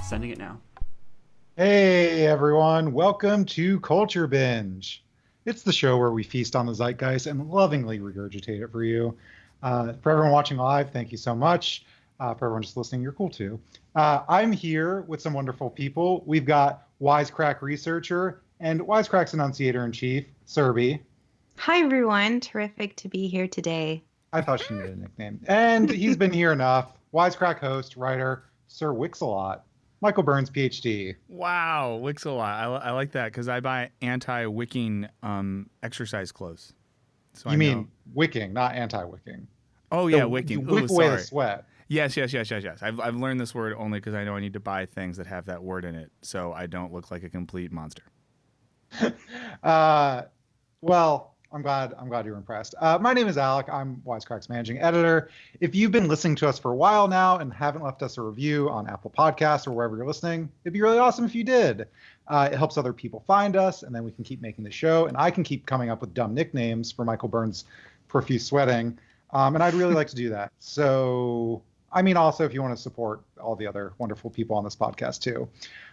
Sending it now. Hey everyone, welcome to Culture Binge. It's the show where we feast on the zeitgeist and lovingly regurgitate it for you. For everyone watching live, thank you so much. For everyone just listening, you're cool too. I'm here with some wonderful people. We've got Wisecrack researcher and Wisecrack's enunciator-in-chief, Serby. Hi everyone, terrific to be here today. I thought she needed a nickname. And he's been here enough. Wisecrack host, writer, Sir Wix-a-Lot. Michael Burns, PhD. Wow, Wix-a-Lot. I like that because I buy anti-wicking exercise clothes. So you mean wicking, not anti-wicking. Oh yeah, wicking. You wick away the sweat. Yes. I've learned this word only because I know I need to buy things that have that word in it, so I don't look like a complete monster. Well, I'm glad you're impressed. My name is Alec. I'm Wisecrack's managing editor. If you've been listening to us for a while now and haven't left us a review on Apple Podcasts or wherever you're listening, it'd be really awesome if you did. It helps other people find us, and then we can keep making the show, and I can keep coming up with dumb nicknames for Michael Burns' profuse sweating, and I'd really like to do that. So, I mean, also, if you want to support all the other wonderful people on this podcast, too.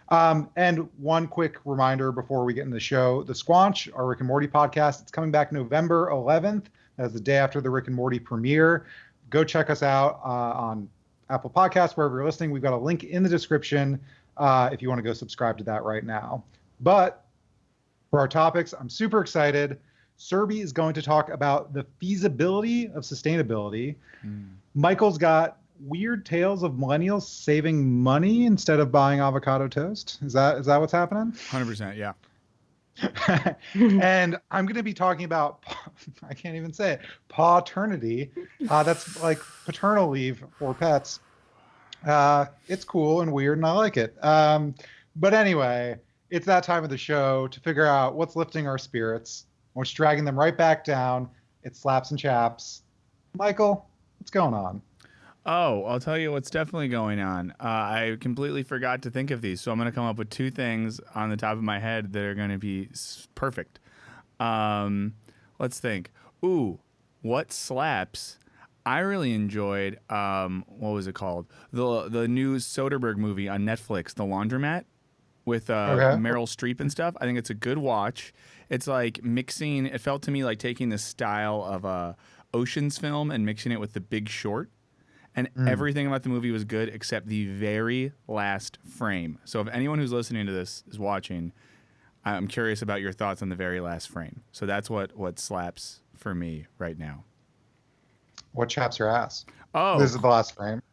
And one quick reminder before we get into the show, The Squanch, our Rick and Morty podcast, it's coming back November 11th. That's the day after the Rick and Morty premiere. Go check us out on Apple Podcasts, wherever you're listening. We've got a link in the description if you want to go subscribe to that right now. But for our topics, I'm super excited. Serby is going to talk about the feasibility of sustainability. Michael's got weird tales of millennials saving money instead of buying avocado toast. Is that what's happening? 100%, yeah. And I'm going to be talking about, I can't even say it, paternity. That's like paternal leave for pets. It's cool and weird, and I like it. But anyway, it's that time of the show to figure out what's lifting our spirits, what's dragging them right back down. It's slaps and chaps. Michael, what's going on? Oh, I'll tell you what's definitely going on. I completely forgot to think of these, so I'm going to come up with two things on the top of my head that are going to be perfect. Let's think. Ooh, what slaps? I really enjoyed, what was it called? The new Soderbergh movie on Netflix, The Laundromat, with Meryl Streep and stuff. I think it's a good watch. It's like mixing, it felt to me like taking the style of a Ocean's film and mixing it with The Big Short. And everything about the movie was good except the very last frame. So if anyone who's listening to this is watching, I'm curious about your thoughts on the very last frame. So that's what slaps for me right now. What chaps your ass? Oh, this is the last frame.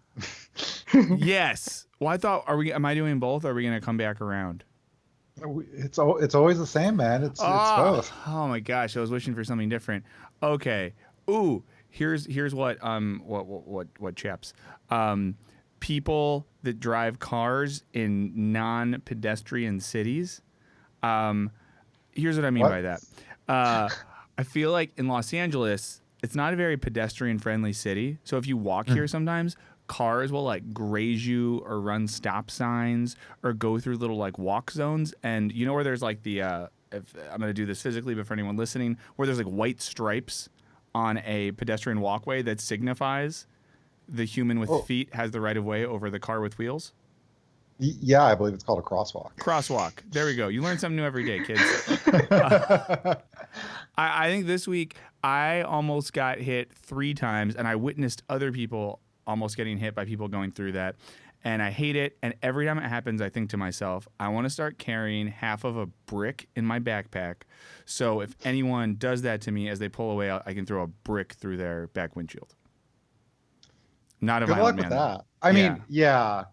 Yes. Well, I thought, am I doing both? Or are we going to come back around? It's always the same, man. It's both. Oh my gosh, I was wishing for something different. Okay. Ooh. Here's what chaps. People that drive cars in non-pedestrian cities. Here's what I mean by that. I feel like in Los Angeles, it's not a very pedestrian-friendly city. So if you walk here sometimes, cars will like graze you or run stop signs or go through little like walk zones. And you know where there's like the if I'm going to do this physically, but for anyone listening, where there's like white stripes on a pedestrian walkway that signifies the human with feet has the right of way over the car with wheels? Yeah, I believe it's called a crosswalk. Crosswalk. There we go. You learn something new every day, kids. I think this week I almost got hit 3 times, and I witnessed other people almost getting hit by people going through that. And I hate it. And every time it happens, I think to myself, I want to start carrying half of a brick in my backpack. So if anyone does that to me as they pull away, I can throw a brick through their back windshield. Not a Good luck violent with man. that. I mean, yeah.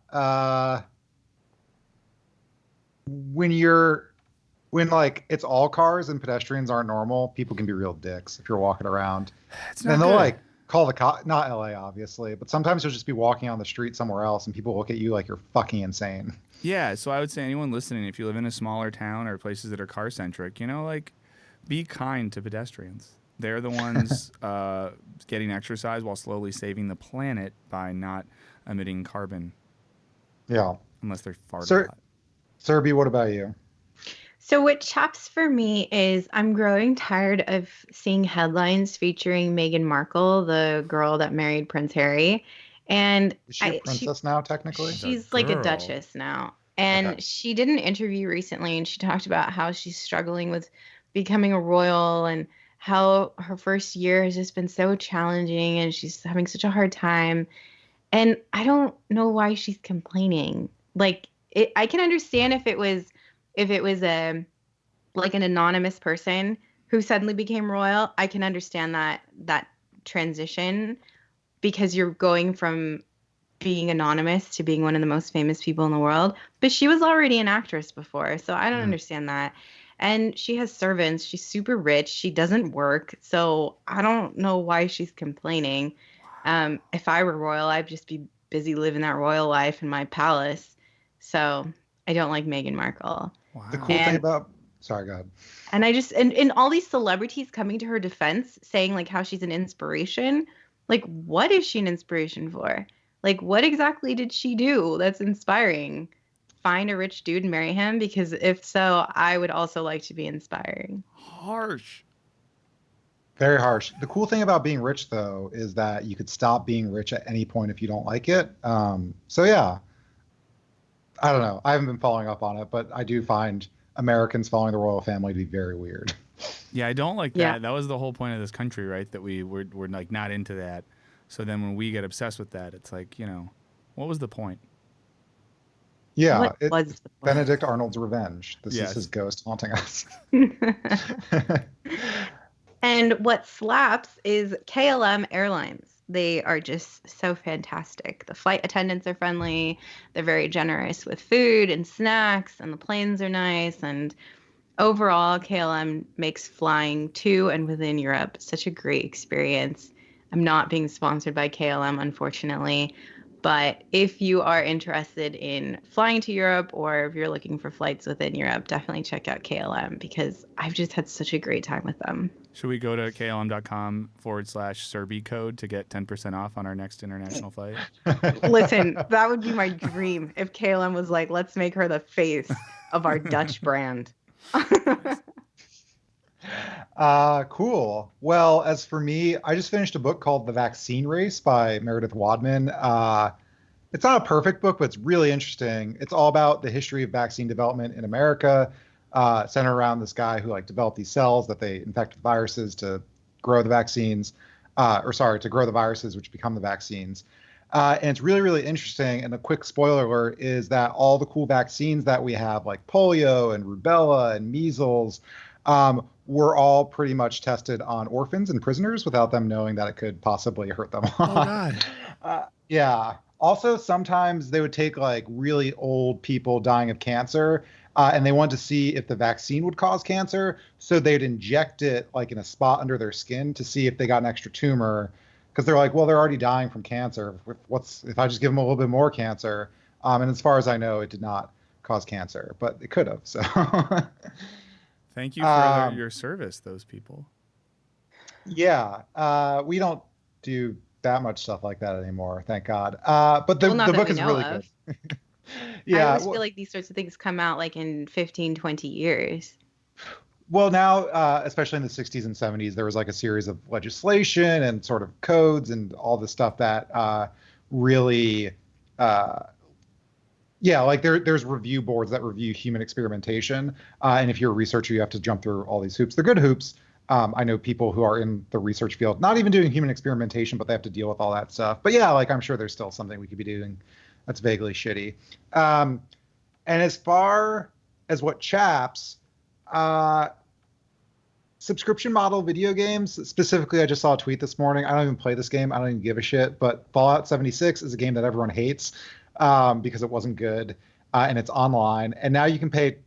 when like it's all cars and pedestrians aren't normal, people can be real dicks if you're walking around. It's And not they'll good. like call the cop, not LA obviously, but sometimes you'll just be walking on the street somewhere else and people look at you like you're fucking insane. Yeah, so I would say anyone listening, if you live in a smaller town or places that are car centric, like be kind to pedestrians. They're the ones getting exercise while slowly saving the planet by not emitting carbon, Yeah. unless they're farting a Sir, lot. Serby, what about you? So what chaps for me is I'm growing tired of seeing headlines featuring Meghan Markle, the girl that married Prince Harry. And Is she a princess now, technically? she's The like a girl. duchess now. And Okay. she did an interview recently and she talked about how she's struggling with becoming a royal and how her first year has just been so challenging and she's having such a hard time. And I don't know why she's complaining. Like I can understand if it was a like an anonymous person who suddenly became royal. I can understand that transition because you're going from being anonymous to being one of the most famous people in the world. But she was already an actress before, so I don't understand that. And she has servants. She's super rich. She doesn't work, so I don't know why she's complaining. If I were royal, I'd just be busy living that royal life in my palace. So I don't like Meghan Markle. Wow. The cool thing And- about, sorry, go ahead. And I just and all these celebrities coming to her defense saying like how she's an inspiration. Like what is she an inspiration for? Like what exactly did she do that's inspiring? Find a rich dude and marry him? Because if so, I would also like to be inspiring. Harsh. Very harsh. The cool thing about being rich, though, is that you could stop being rich at any point if you don't like it. So yeah, I don't know. I haven't been following up on it, but I do find Americans following the royal family to be very weird. Yeah, I don't like that. Yeah. That was the whole point of this country, right? That we're like not into that. So then when we get obsessed with that, it's like, what was the point? Yeah, What was the point? Benedict Arnold's revenge. This Yes. is his ghost haunting us. And what slaps is KLM Airlines. They are just so fantastic. The flight attendants are friendly. They're very generous with food and snacks, and the planes are nice. And overall, KLM makes flying to and within Europe such a great experience. I'm not being sponsored by KLM, unfortunately. But if you are interested in flying to Europe or if you're looking for flights within Europe, definitely check out KLM because I've just had such a great time with them. Should we go to klm.com/Serby code to get 10% off on our next international flight? Listen, that would be my dream if KLM was like, let's make her the face of our Dutch brand. Cool. Well, as for me, I just finished a book called The Vaccine Race by Meredith Wadman. It's not a perfect book, but it's really interesting. It's all about the history of vaccine development in America, centered around this guy who developed these cells that they infect with viruses to grow the vaccines, to grow the viruses which become the vaccines. And it's really, really interesting. And a quick spoiler alert is that all the cool vaccines that we have, like polio and rubella and measles, were all pretty much tested on orphans and prisoners without them knowing that it could possibly hurt them. Oh, God. Yeah. Also, sometimes they would take really old people dying of cancer, and they wanted to see if the vaccine would cause cancer. So they'd inject it in a spot under their skin to see if they got an extra tumor, because they're like, well, they're already dying from cancer. If I just give them a little bit more cancer? And as far as I know, it did not cause cancer, but it could have. So. Thank you for your service, those people. Yeah, we don't do that much stuff like that anymore, thank God. But the Not that book we is know really of. good. I Yeah, always feel like these sorts of things come out in 15, 20 years. well, now, especially in the 60s and 70s, there was a series of legislation and sort of codes and all this stuff that really, there's review boards that review human experimentation. And if you're a researcher, you have to jump through all these hoops. They're good hoops. I know people who are in the research field, not even doing human experimentation, but they have to deal with all that stuff. But yeah, I'm sure there's still something we could be doing that's vaguely shitty. And as far as what chaps, subscription model video games, specifically, I just saw a tweet this morning. I don't even play this game. I don't even give a shit. But Fallout 76 is a game that everyone hates because it wasn't good. and it's online. And now you can pay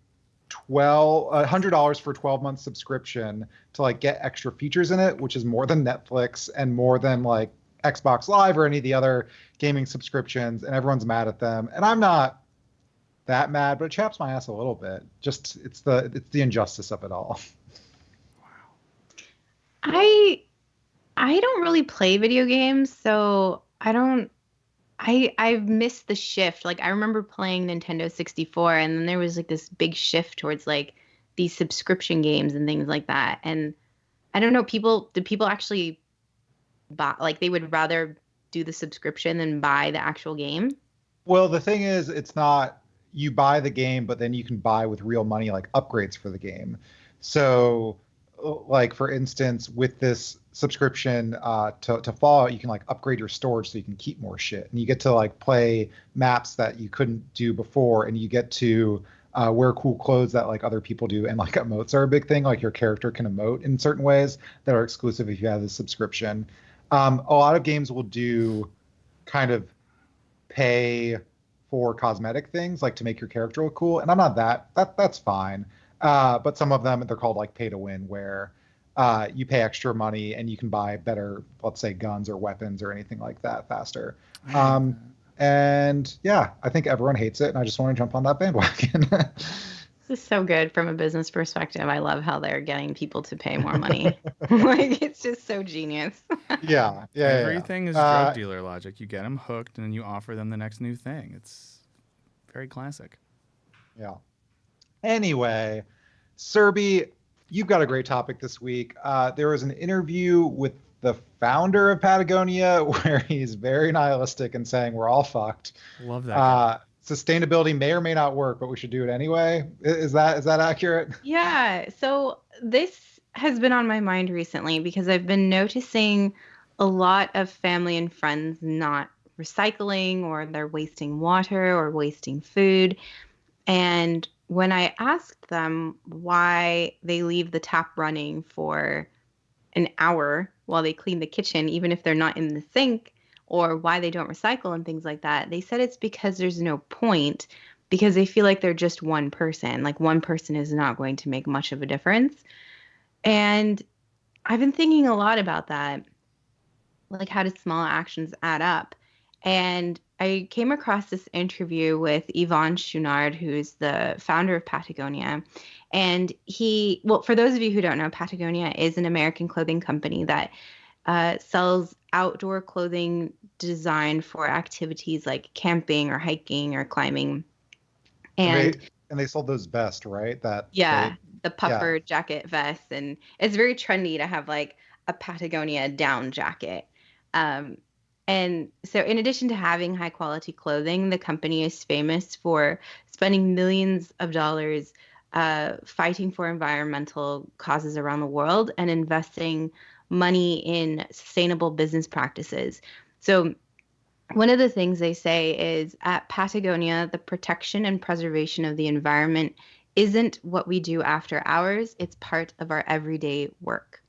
$100 for a 12-month subscription to like get extra features in it, which is more than Netflix and more than like Xbox Live or any of the other gaming subscriptions. And everyone's mad at them. And I'm not that mad, but it chaps my ass a little bit. Just it's the injustice of it all. I don't really play video games, so I've missed the shift. Like I remember playing Nintendo 64, and then there was like this big shift towards like these subscription games and things like that. And I don't know, do people actually buy, like they would rather do the subscription than buy the actual game? Well, the thing is, it's not you buy the game, but then you can buy with real money like upgrades for the game. So like for instance, with this subscription to Fallout, you can like upgrade your storage so you can keep more shit, and you get to like play maps that you couldn't do before, and you get to wear cool clothes that like other people do, and like emotes are a big thing. Like your character can emote in certain ways that are exclusive if you have this subscription. A lot of games will do kind of pay for cosmetic things, like to make your character look cool, and I'm not that's fine. But some of them, they're called like pay to win, where you pay extra money and you can buy better, let's say, guns or weapons or anything like that faster. And yeah, I think everyone hates it, and I just want to jump on that bandwagon. This is so good from a business perspective. I love how they're getting people to pay more money. Like it's just so genius. Yeah. Everything is drug dealer logic. You get them hooked, and then you offer them the next new thing. It's very classic. Yeah. Anyway, Serby, you've got a great topic this week. There was an interview with the founder of Patagonia where he's very nihilistic and saying we're all fucked. Love that guy. Sustainability may or may not work, but we should do it anyway. Is that accurate? Yeah. So this has been on my mind recently because I've been noticing a lot of family and friends not recycling, or they're wasting water or wasting food. And when I asked them why they leave the tap running for an hour while they clean the kitchen, even if they're not in the sink, or why they don't recycle and things like that, they said it's because there's no point, because they feel like they're just one person. Like one person is not going to make much of a difference. And I've been thinking a lot about that. Like, how do small actions add up? And I came across this interview with Yvon Chouinard, who's the founder of Patagonia. And for those of you who don't know, Patagonia is an American clothing company that sells outdoor clothing designed for activities like camping or hiking or climbing. And they sold those vests, right? The puffer jacket vest. And it's very trendy to have like a Patagonia down jacket. And so in addition to having high quality clothing, the company is famous for spending millions of dollars fighting for environmental causes around the world and investing money in sustainable business practices. So one of the things they say is at Patagonia, the protection and preservation of the environment isn't what we do after hours. It's part of our everyday work.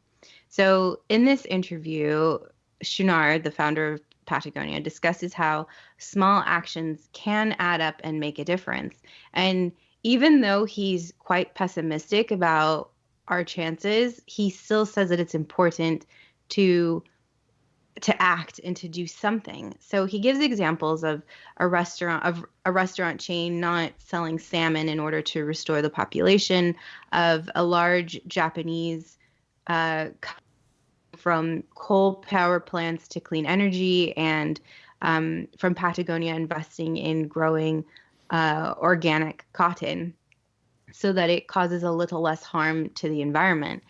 So in this interview, Chouinard, the founder of Patagonia, discusses how small actions can add up and make a difference. And even though he's quite pessimistic about our chances, he still says that it's important to act and to do something. So he gives examples of a restaurant chain not selling salmon in order to restore the population, of a large Japanese from coal power plants to clean energy, and from Patagonia investing in growing organic cotton so that it causes a little less harm to the environment.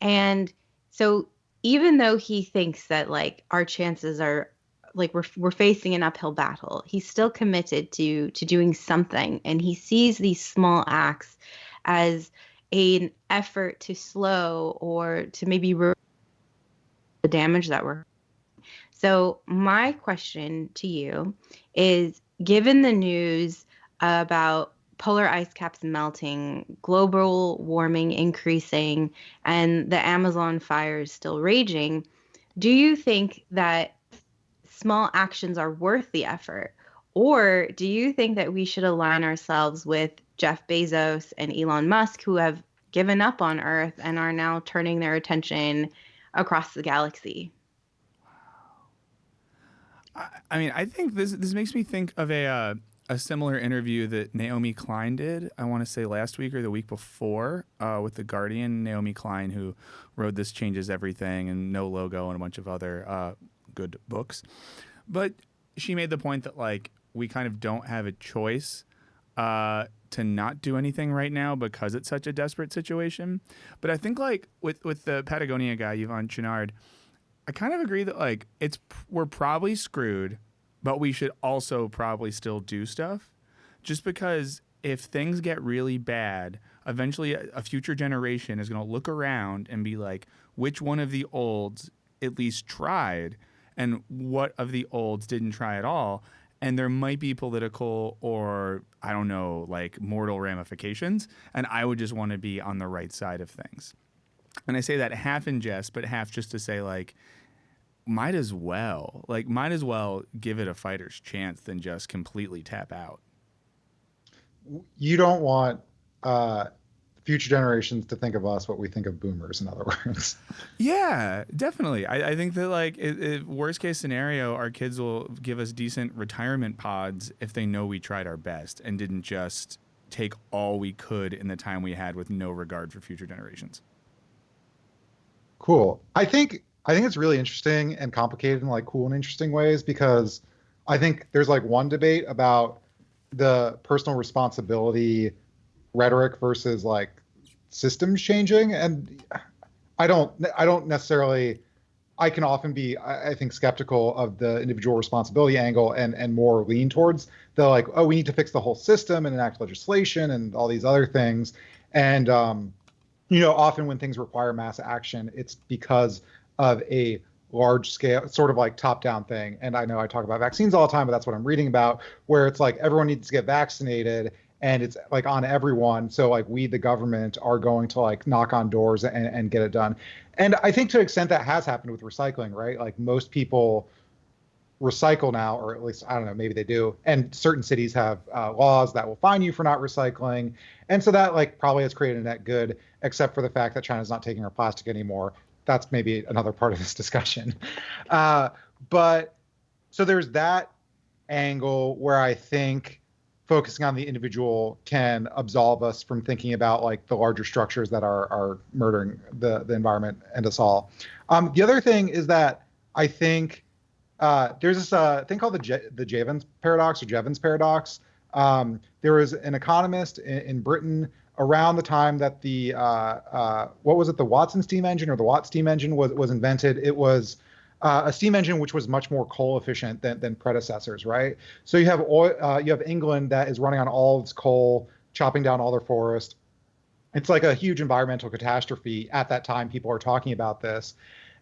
And so even though he thinks that like our chances are like we're facing an uphill battle, he's still committed to doing something, and he sees these small acts as an effort to slow or to maybe the damage that we're. So my question to you is, given the news about polar ice caps melting, global warming increasing, and the Amazon fires still raging, do you think that small actions are worth the effort? Or do you think that we should align ourselves with Jeff Bezos and Elon Musk, who have given up on Earth and are now turning their attention across the galaxy? I mean, I think this makes me think of a similar interview that Naomi Klein did. I want to say last week or the week before with the Guardian. Naomi Klein, who wrote "This Changes Everything" and "No Logo" and a bunch of other good books. But she made the point that like we kind of don't have a choice to not do anything right now because it's such a desperate situation. But I think like with the Patagonia guy, Yvon Chouinard, I kind of agree that like we're probably screwed, but we should also probably still do stuff, just because if things get really bad, eventually a future generation is going to look around and be like, which one of the olds at least tried and what of the olds didn't try at all. And there might be political or, I don't know, like mortal ramifications. And I would just want to be on the right side of things. And I say that half in jest, but half just to say like, might as well give it a fighter's chance than just completely tap out. You don't want future generations to think of us what we think of boomers, in other words. Yeah, definitely. I think that like worst case scenario, our kids will give us decent retirement pods if they know we tried our best and didn't just take all we could in the time we had with no regard for future generations. Cool. I think it's really interesting and complicated in like cool and interesting ways, because I think there's like one debate about the personal responsibility rhetoric versus like systems changing. And I don't necessarily, I can often be, I think, skeptical of the individual responsibility angle and more lean towards the like, oh, we need to fix the whole system and enact legislation and all these other things. And, often when things require mass action, it's because of a large scale, sort of like top down thing. And I know I talk about vaccines all the time, but that's what I'm reading about, where it's like everyone needs to get vaccinated and it's like on everyone. So like we, the government, are going to like knock on doors and get it done. And I think to an extent that has happened with recycling, right? Like most people recycle now, or at least, I don't know, maybe they do. And certain cities have laws that will fine you for not recycling. And so that like probably has created a net good, except for the fact that China's not taking our plastic anymore. That's maybe another part of this discussion. But so there's that angle where I think focusing on the individual can absolve us from thinking about like the larger structures that are murdering the environment and us all. The other thing is that I think there's this thing called the Jevons paradox or Jevons paradox. There was an economist in Britain around the time that the what was it, the Watson steam engine or the Watt steam engine was invented. It was a steam engine which was much more coal efficient than predecessors, right? So you have oil, you have England that is running on all of its coal, chopping down all their forest. It's like a huge environmental catastrophe. At that time, people are talking about this.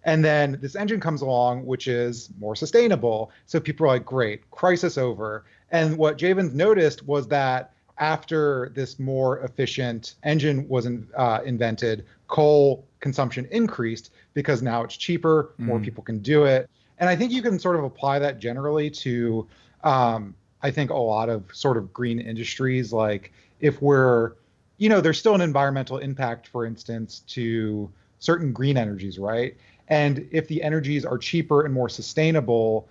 And then this engine comes along, which is more sustainable. So people are like, great, crisis over. And what Jevons noticed was that after this more efficient engine was invented, coal consumption increased because now it's cheaper, more people can do it. And I think you can sort of apply that generally to, I think, a lot of sort of green industries. Like if we're, there's still an environmental impact, for instance, to certain green energies, right? And if the energies are cheaper and more sustainable,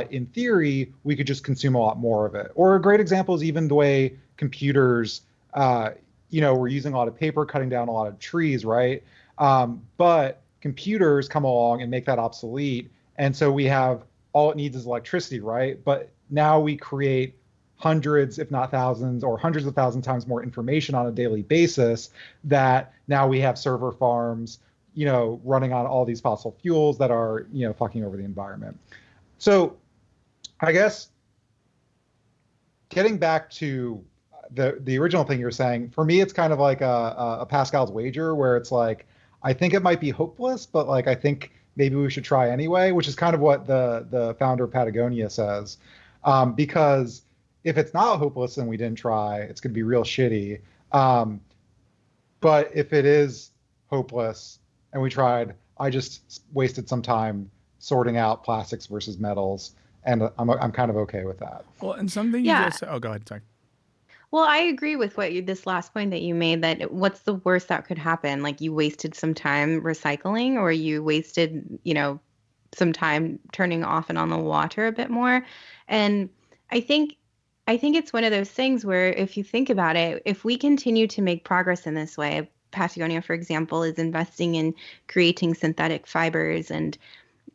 in theory, we could just consume a lot more of it. Or a great example is even the way computers, we're using a lot of paper, cutting down a lot of trees, right? But computers come along and make that obsolete. And so we have, all it needs is electricity, right? But now we create hundreds, if not thousands, or hundreds of thousand times more information on a daily basis, that now we have server farms, running on all these fossil fuels that are, fucking over the environment. So I guess getting back to the original thing you're saying, for me, it's kind of like a Pascal's wager, where it's like, I think it might be hopeless, but like, I think maybe we should try anyway, which is kind of what the founder of Patagonia says. Because if it's not hopeless and we didn't try, it's going to be real shitty. But if it is hopeless and we tried, I just wasted some time sorting out plastics versus metals and I'm kind of okay with that. Well, and something you Yeah. just said. Oh, go ahead. Sorry. Well, I agree with this last point that you made, that what's the worst that could happen? Like you wasted some time recycling, or you wasted, some time turning off and on the water a bit more. And I think I think it's one of those things where if you think about it, if we continue to make progress in this way, Patagonia, for example, is investing in creating synthetic fibers, and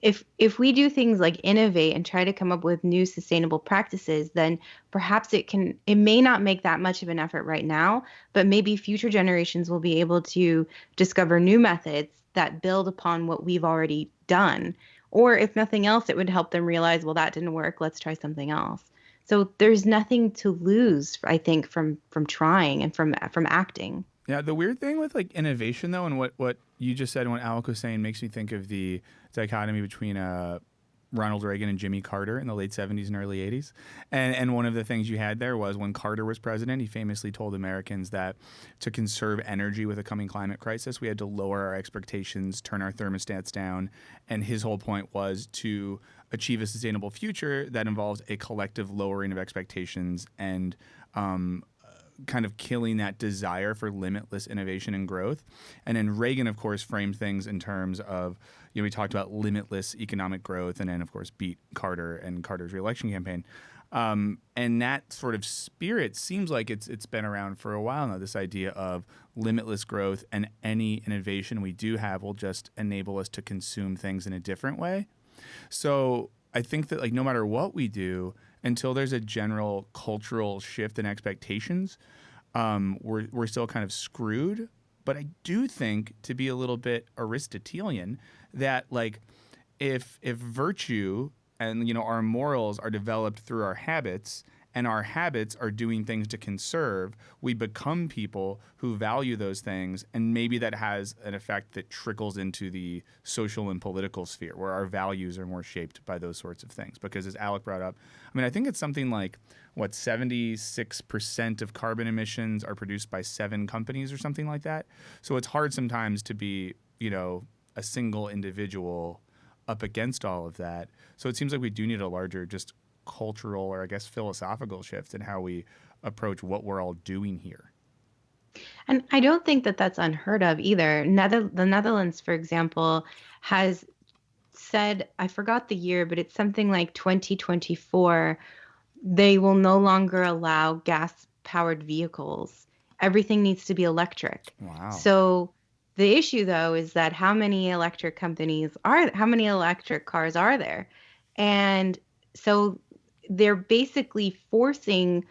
if we do things like innovate and try to come up with new sustainable practices, then perhaps it may not make that much of an effort right now, but maybe future generations will be able to discover new methods that build upon what we've already done. Or if nothing else, it would help them realize, well, that didn't work, let's try something else. So there's nothing to lose, I think, from trying and from acting. Yeah, the weird thing with like innovation though, and what you just said and what Alec was saying makes me think of the dichotomy between Ronald Reagan and Jimmy Carter in the late 70s and early 80s. And one of the things you had there was when Carter was president, he famously told Americans that to conserve energy with a coming climate crisis, we had to lower our expectations, turn our thermostats down. And his whole point was to achieve a sustainable future that involves a collective lowering of expectations and kind of killing that desire for limitless innovation and growth. And then Reagan, of course, framed things in terms of, we talked about limitless economic growth, and then, of course, beat Carter and Carter's reelection campaign. And that sort of spirit seems like it's been around for a while now, this idea of limitless growth, and any innovation we do have will just enable us to consume things in a different way. So I think that, like, no matter what we do, until there's a general cultural shift in expectations, we're still kind of screwed. But I do think, to be a little bit Aristotelian, that like if virtue and our morals are developed through our habits, and our habits are doing things to conserve, we become people who value those things, and maybe that has an effect that trickles into the social and political sphere, where our values are more shaped by those sorts of things. Because as Alec brought up, I mean, I think it's something like, 76% of carbon emissions are produced by 7 companies or something like that. So it's hard sometimes to be, a single individual up against all of that. So it seems like we do need a larger just cultural, or I guess philosophical shift in how we approach what we're all doing here. And I don't think that that's unheard of either. The Netherlands, for example, has said, I forgot the year, but it's something like 2024, they will no longer allow gas-powered vehicles. Everything needs to be electric. Wow. So the issue, though, is that how many electric cars are there? And so they're basically forcing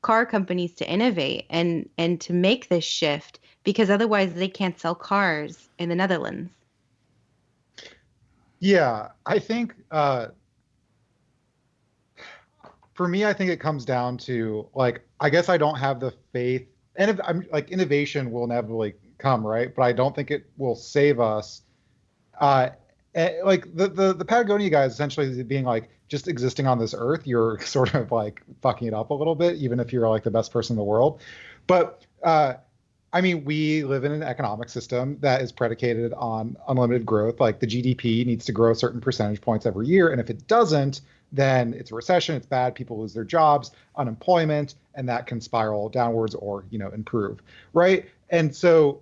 car companies to innovate and to make this shift, because otherwise they can't sell cars in the Netherlands. Yeah, I think for me, I think it comes down to, like, I guess I don't have the faith, and if I'm like, innovation will inevitably come, right? But I don't think it will save us. Like the Patagonia guys essentially being like, just existing on this earth, you're sort of like fucking it up a little bit, even if you're like the best person in the world. But I mean, we live in an economic system that is predicated on unlimited growth. Like the GDP needs to grow certain percentage points every year, and if it doesn't, then it's a recession, it's bad, people lose their jobs, unemployment, and that can spiral downwards or, improve, right? And so,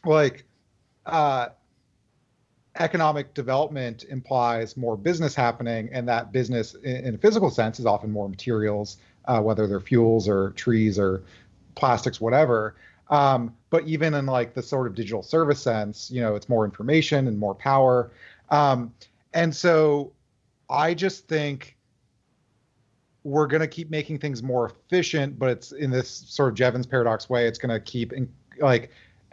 like, economic development implies more business happening, and that business in a physical sense is often more materials, whether they're fuels or trees or plastics, whatever. But even in like the sort of digital service sense, it's more information and more power. And so I just think we're going to keep making things more efficient, but it's in this sort of Jevons paradox way. It's going to keep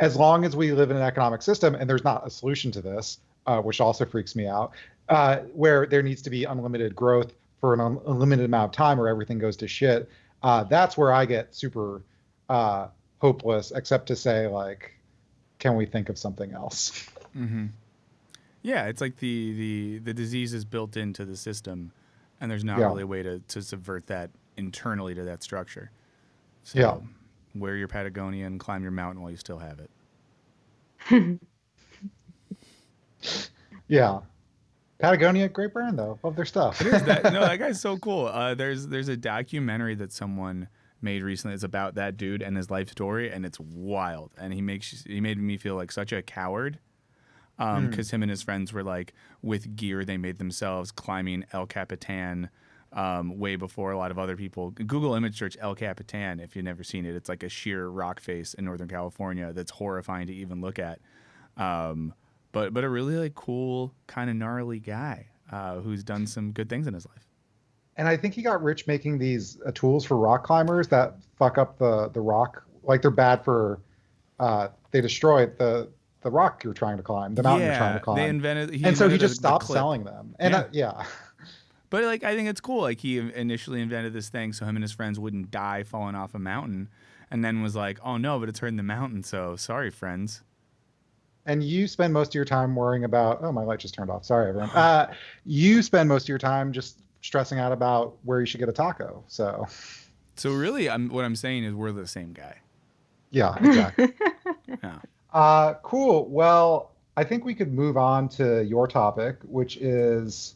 as long as we live in an economic system, and there's not a solution to this, which also freaks me out, where there needs to be unlimited growth for an unlimited amount of time, or everything goes to shit. That's where I get super hopeless, except to say, like, can we think of something else? Mm-hmm. Yeah, it's like the disease is built into the system, and there's not really a way to subvert that internally to that structure. So wear your Patagonia and climb your mountain while you still have it. Yeah. Patagonia, great brand though. Love their stuff. It is that. No, that guy's so cool. There's a documentary that someone made recently. It's about that dude and his life story, and it's wild. And he made me feel like such a coward. Because him and his friends were like with gear they made themselves climbing El Capitan way before a lot of other people. Google image search El Capitan if you've never seen it. It's like a sheer rock face in Northern California that's horrifying to even look at. But a really like cool kind of gnarly guy who's done some good things in his life. And I think he got rich making these tools for rock climbers that fuck up the rock. Like they're bad for they destroy the rock you're trying to climb, the mountain you're trying to climb. They invented, so he just stopped selling them. And yeah. But like I think it's cool. Like he initially invented this thing so him and his friends wouldn't die falling off a mountain, and then was like, oh no, but it's hurting the mountain, so sorry, friends. And you spend most of your time worrying about, oh, my light just turned off. Sorry, everyone. You spend most of your time just stressing out about where you should get a taco. So really, what I'm saying is we're the same guy. Yeah, exactly. Yeah. Cool. Well, I think we could move on to your topic, which is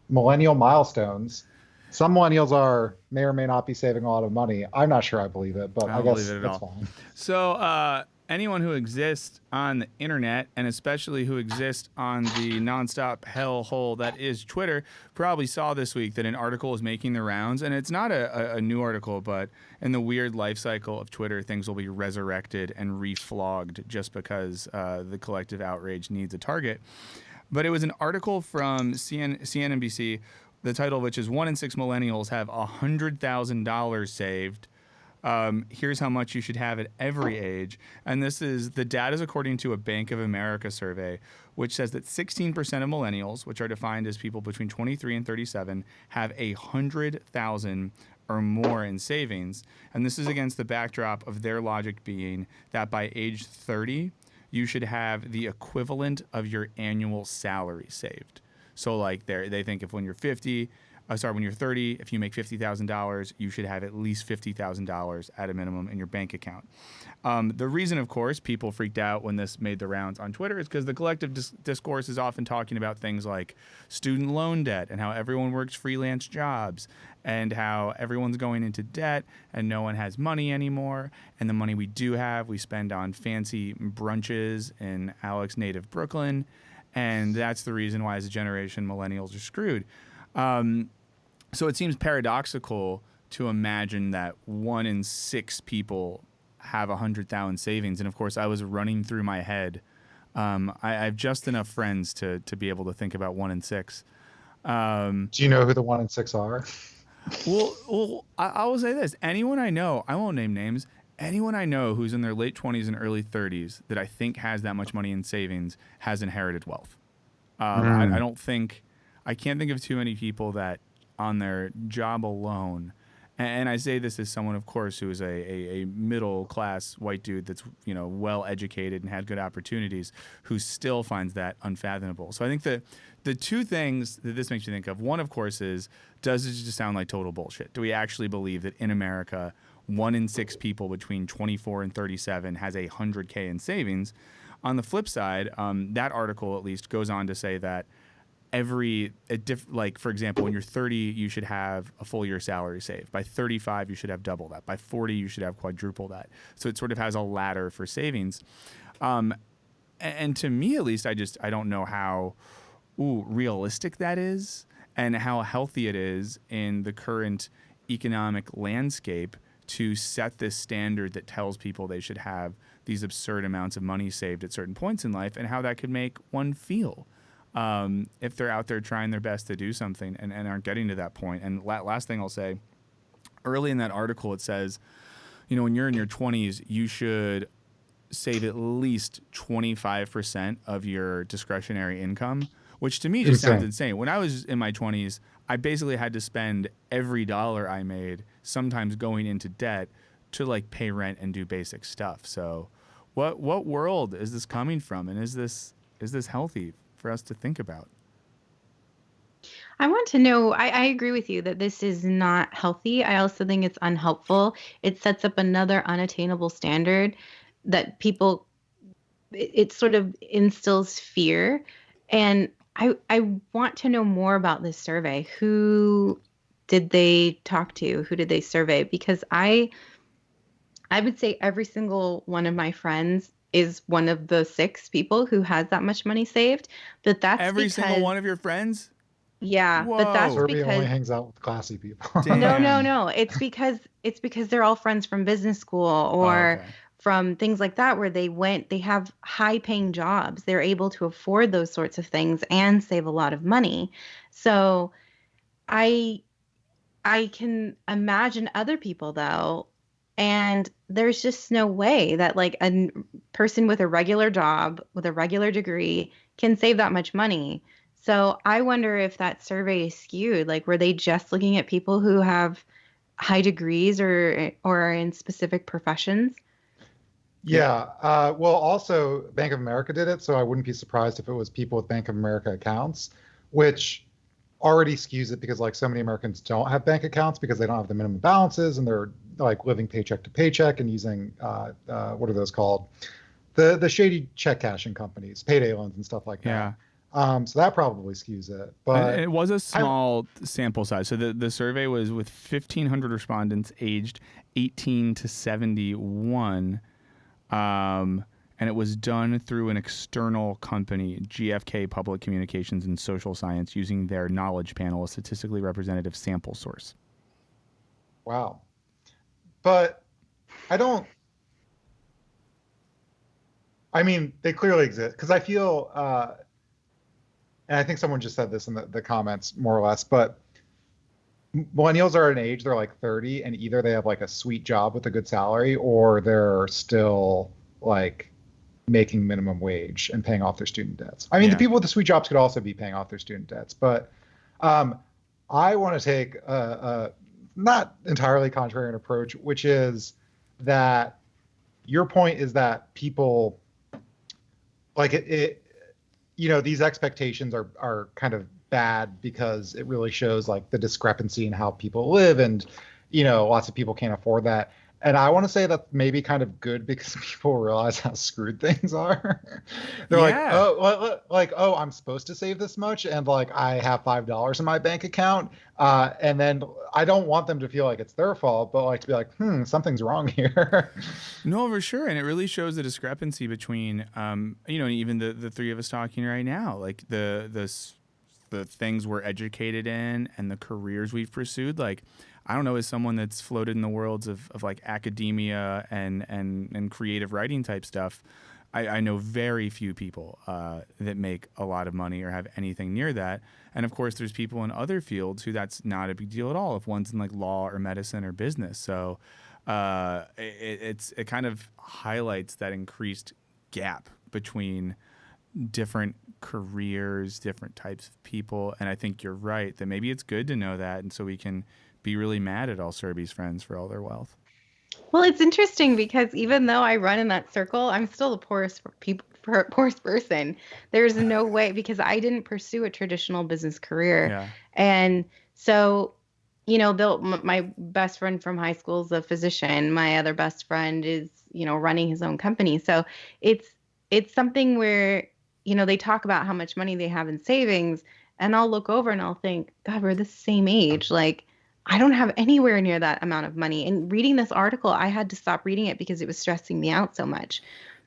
millennial milestones. Some millennials may or may not be saving a lot of money. I'm not sure I believe it, but I guess it's fine. So anyone who exists on the internet, and especially who exists on the nonstop hellhole that is Twitter, probably saw this week that an article is making the rounds. And it's not a new article, but in the weird life cycle of Twitter, things will be resurrected and reflogged just because the collective outrage needs a target. But it was an article from CNBC, the title of which is 1 in 6 millennials have $100,000 saved. Here's how much you should have at every age. And the data is according to a Bank of America survey, which says that 16% of millennials, which are defined as people between 23 and 37, have $100,000 or more in savings. And this is against the backdrop of their logic being that by age 30, you should have the equivalent of your annual salary saved. So like they think when you're 30, if you make $50,000, you should have at least $50,000 at a minimum in your bank account. The reason, of course, people freaked out when this made the rounds on Twitter is because the collective discourse is often talking about things like student loan debt and how everyone works freelance jobs and how everyone's going into debt and no one has money anymore. And the money we do have, we spend on fancy brunches in Alex's native Brooklyn. And that's the reason why, as a generation, millennials are screwed. So it seems paradoxical to imagine that 1 in 6 people have 100,000 savings. And of course, I was running through my head. I have just enough friends to be able to think about 1 in 6. Do you know who the 1 in 6 are? Well, I will say this. Anyone I know, I won't name names, anyone I know who's in their late 20s and early 30s that I think has that much money in savings has inherited wealth. I can't think of too many people that on their job alone, and I say this as someone, of course, who is a middle class white dude that's well educated and had good opportunities, who still finds that unfathomable. So I think the two things that this makes me think of, one, of course, is, does it just sound like total bullshit? Do we actually believe that in America 1 in 6 people between 24 and 37 has $100K in savings? On the flip side, that article at least goes on to say that for example, when you're 30, you should have a full year salary saved. By 35, you should have double that. By 40, you should have quadruple that. So it sort of has a ladder for savings. And to me, at least, I don't know how realistic that is and how healthy it is in the current economic landscape to set this standard that tells people they should have these absurd amounts of money saved at certain points in life, and how that could make one feel if they're out there trying their best to do something and aren't getting to that point. And last thing I'll say, early in that article, it says, when you're in your 20s, you should save at least 25% of your discretionary income, which to me just sounds insane. When I was in my 20s, I basically had to spend every dollar I made, sometimes going into debt, to pay rent and do basic stuff. So what world is this coming from? And is this healthy for us to think about? I want to know, I agree with you that this is not healthy. I also think it's unhelpful. It sets up another unattainable standard that it sort of instills fear. And I want to know more about this survey. Who did they talk to? Who did they survey? Because I would say every single one of my friends is one of the 6 people who has that much money saved. But that's Every single because, one of your friends? yeah, but that's Whoa. Serby only because hangs out with classy people. no, Damn. no. It's because they're all friends from business school Oh, or okay. from things like that where they have high paying jobs. They're able to afford those sorts of things and save a lot of money. So I I can imagine other people though, and there's just no way that like person with a regular job with a regular degree can save that much money. So I wonder if that survey is skewed. Like, were they just looking at people who have high degrees or are in specific professions? Yeah. Well, also Bank of America did it, so I wouldn't be surprised if it was people with Bank of America accounts, which already skews it because like so many Americans don't have bank accounts because they don't have the minimum balances and they're like living paycheck to paycheck and using what are those called? The shady check cashing companies, payday loans and stuff like that. Yeah. So that probably skews it. And But it was a small sample size. So the survey was with 1,500 respondents aged 18 to 71. And it was done through an external company, GFK Public Communications and Social Science, using their knowledge panel, a statistically representative sample source. wow. But I mean, they clearly exist because I feel, and I think someone just said this in the comments more or less, but millennials are at an age, they're like 30, and either they have like a sweet job with a good salary or they're still like making minimum wage and paying off their student debts. I mean, Yeah. the people with the sweet jobs could also be paying off their student debts, but I want to take a not entirely contrarian approach, which is that your point is that people like these expectations are kind of bad because it really shows like the discrepancy in how people live, and lots of people can't afford that. And I want to say that's maybe kind of good because people realize how screwed things are. They're like, oh, I'm supposed to save this much, and like I have $5 in my bank account, and then I don't want them to feel like it's their fault, but like to be like, something's wrong here. No, for sure. And it really shows the discrepancy between, even the 3 of us talking right now, like the things we're educated in and the careers we've pursued. Like, I don't know, as someone that's floated in the worlds of like academia and creative writing type stuff, I know very few people that make a lot of money or have anything near that. And of course, there's people in other fields who that's not a big deal at all if one's in like law or medicine or business. So it kind of highlights that increased gap between different careers, different types of people. And I think you're right that maybe it's good to know that. And so we can be really mad at all Serby's friends for all their wealth. Well, it's interesting because even though I run in that circle, I'm still the poorest person. There's no way because I didn't pursue a traditional business career. Yeah. And so, my best friend from high school is a physician. My other best friend is, running his own company. So it's something where, they talk about how much money they have in savings, and I'll look over and I'll think, God, we're the same age. Like, I don't have anywhere near that amount of money. And reading this article, I had to stop reading it because it was stressing me out so much.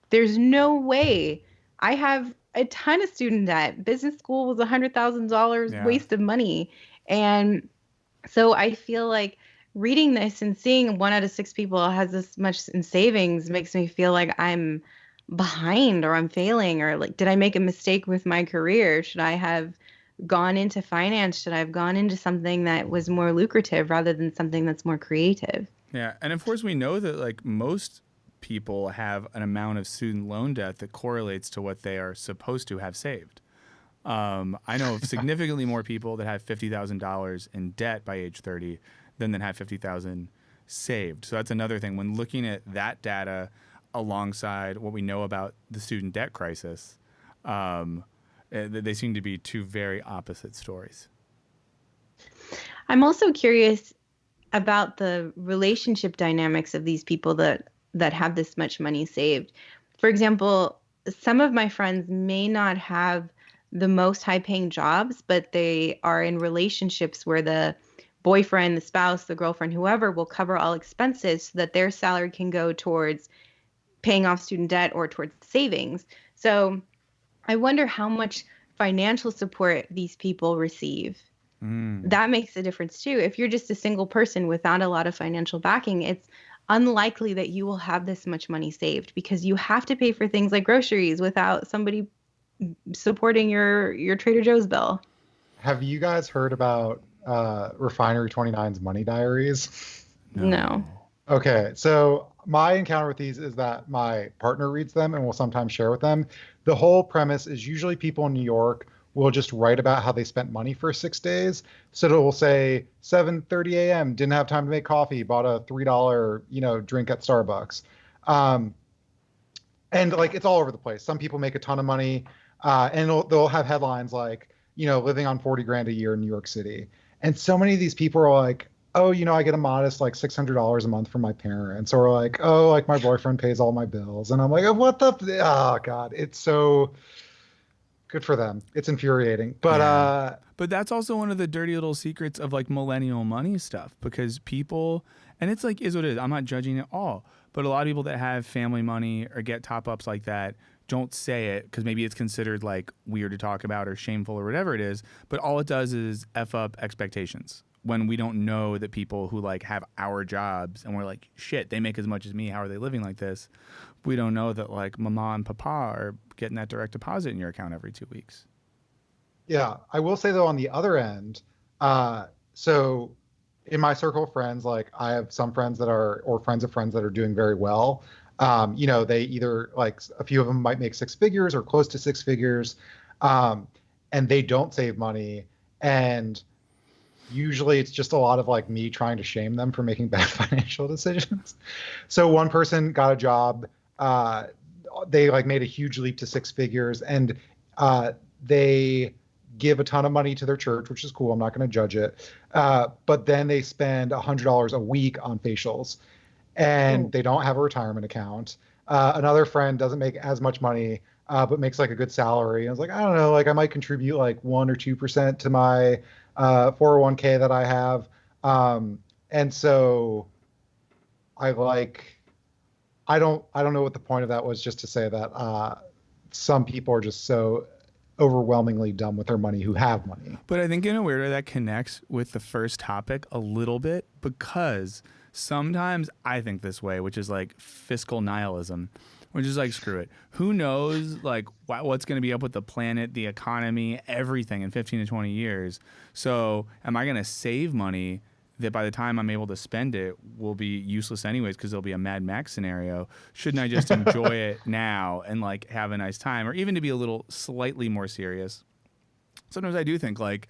There's no way. I have a ton of student debt. Business school was $100,000 waste of money. And so I feel like reading this and seeing 1 out of 6 people has this much in savings makes me feel like I'm behind or I'm failing, or like, did I make a mistake with my career? Should I have gone into finance? Should I have gone into something that was more lucrative rather than something that's more creative? Yeah. And of course we know that like most people have an amount of student loan debt that correlates to what they are supposed to have saved. I know of significantly more people that have $50,000 in debt by age 30 than that have $50,000 saved. So that's another thing when looking at that data alongside what we know about the student debt crisis. They seem to be 2 very opposite stories. I'm also curious about the relationship dynamics of these people that have this much money saved. For example, some of my friends may not have the most high paying jobs, but they are in relationships where the boyfriend, the spouse, the girlfriend, whoever will cover all expenses so that their salary can go towards paying off student debt or towards savings. So I wonder how much financial support these people receive. That makes a difference too. If you're just a single person without a lot of financial backing, it's unlikely that you will have this much money saved because you have to pay for things like groceries without somebody supporting your Trader Joe's bill. Have you guys heard about Refinery 29's money diaries? No. Okay, so my encounter with these is that my partner reads them and will sometimes share with them. The whole premise is usually people in New York will just write about how they spent money for 6 days. So it will say 7:30 a.m. didn't have time to make coffee, bought a $3, drink at Starbucks. And like it's all over the place. Some people make a ton of money, and they'll have headlines like, living on 40 grand a year in New York City. And so many of these people are like, oh, I get a modest like $600 a month from my parents, or like, oh, like my boyfriend pays all my bills. And I'm like, oh, what the, oh God, it's so good for them. It's infuriating. But but that's also one of the dirty little secrets of like millennial money stuff, because people, and it's like, is what it is. I'm not judging at all, but a lot of people that have family money or get top ups like that don't say it because maybe it's considered like weird to talk about or shameful or whatever it is. But all it does is F up expectations when we don't know that people who like have our jobs and we're like, shit, they make as much as me. How are they living like this? We don't know that like mama and papa are getting that direct deposit in your account every 2 weeks. Yeah, I will say though, on the other end, so in my circle of friends, like I have some friends that are, or friends of friends that are doing very well. They either like a few of them might make 6 figures or close to 6 figures, and they don't save money. And usually it's just a lot of like me trying to shame them for making bad financial decisions. So one person got a job, they like made a huge leap to 6 figures, and they give a ton of money to their church, which is cool. I'm not going to judge it. But then they spend $100 a week on facials, and they don't have a retirement account. Another friend doesn't make as much money, but makes like a good salary. I was like, I don't know, like I might contribute like 1 or 2% to my 401k that I have. And so I don't know what the point of that was, just to say that some people are just so overwhelmingly dumb with their money who have money. But I think in a weird way that connects with the first topic a little bit, because sometimes I think this way, which is like fiscal nihilism, which is like, screw it. Who knows like what's going to be up with the planet, the economy, everything in 15 to 20 years. So am I going to save money that by the time I'm able to spend it will be useless anyways because there'll be a Mad Max scenario? Shouldn't I just enjoy it now and like have a nice time? Or even to be a little slightly more serious, sometimes I do think like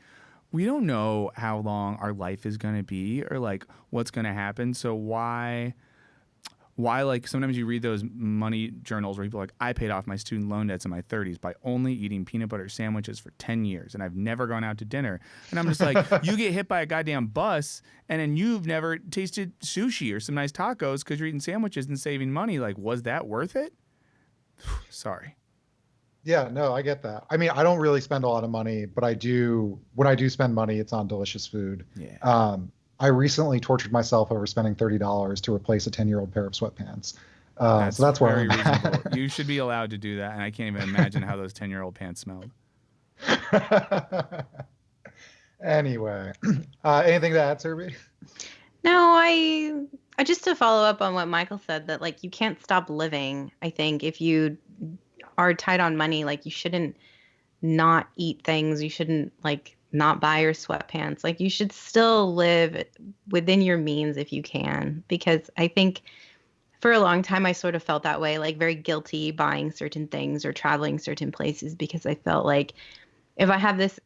we don't know how long our life is going to be or like what's going to happen. So why like sometimes you read those money journals where people are like, I paid off my student loan debts in my 30s by only eating peanut butter sandwiches for 10 years and I've never gone out to dinner. And I'm just like, you get hit by a goddamn bus and then you've never tasted sushi or some nice tacos because you're eating sandwiches and saving money. Like, was that worth it? Sorry. Yeah, no, I get that. I mean, I don't really spend a lot of money, but when I do spend money, it's on delicious food. Yeah. I recently tortured myself over spending $30 to replace a 10-year-old pair of sweatpants. So that's where very I'm reasonable. at. You should be allowed to do that, and I can't even imagine how those 10-year-old pants smelled. Anyway, anything to add, Serby? No, I just to follow up on what Michael said, that like you can't stop living. I think if you are tight on money, like you shouldn't not eat things. You shouldn't like not buy your sweatpants. Like you should still live within your means if you can, because I think for a long time I sort of felt that way, like very guilty buying certain things or traveling certain places, because I felt like if I have this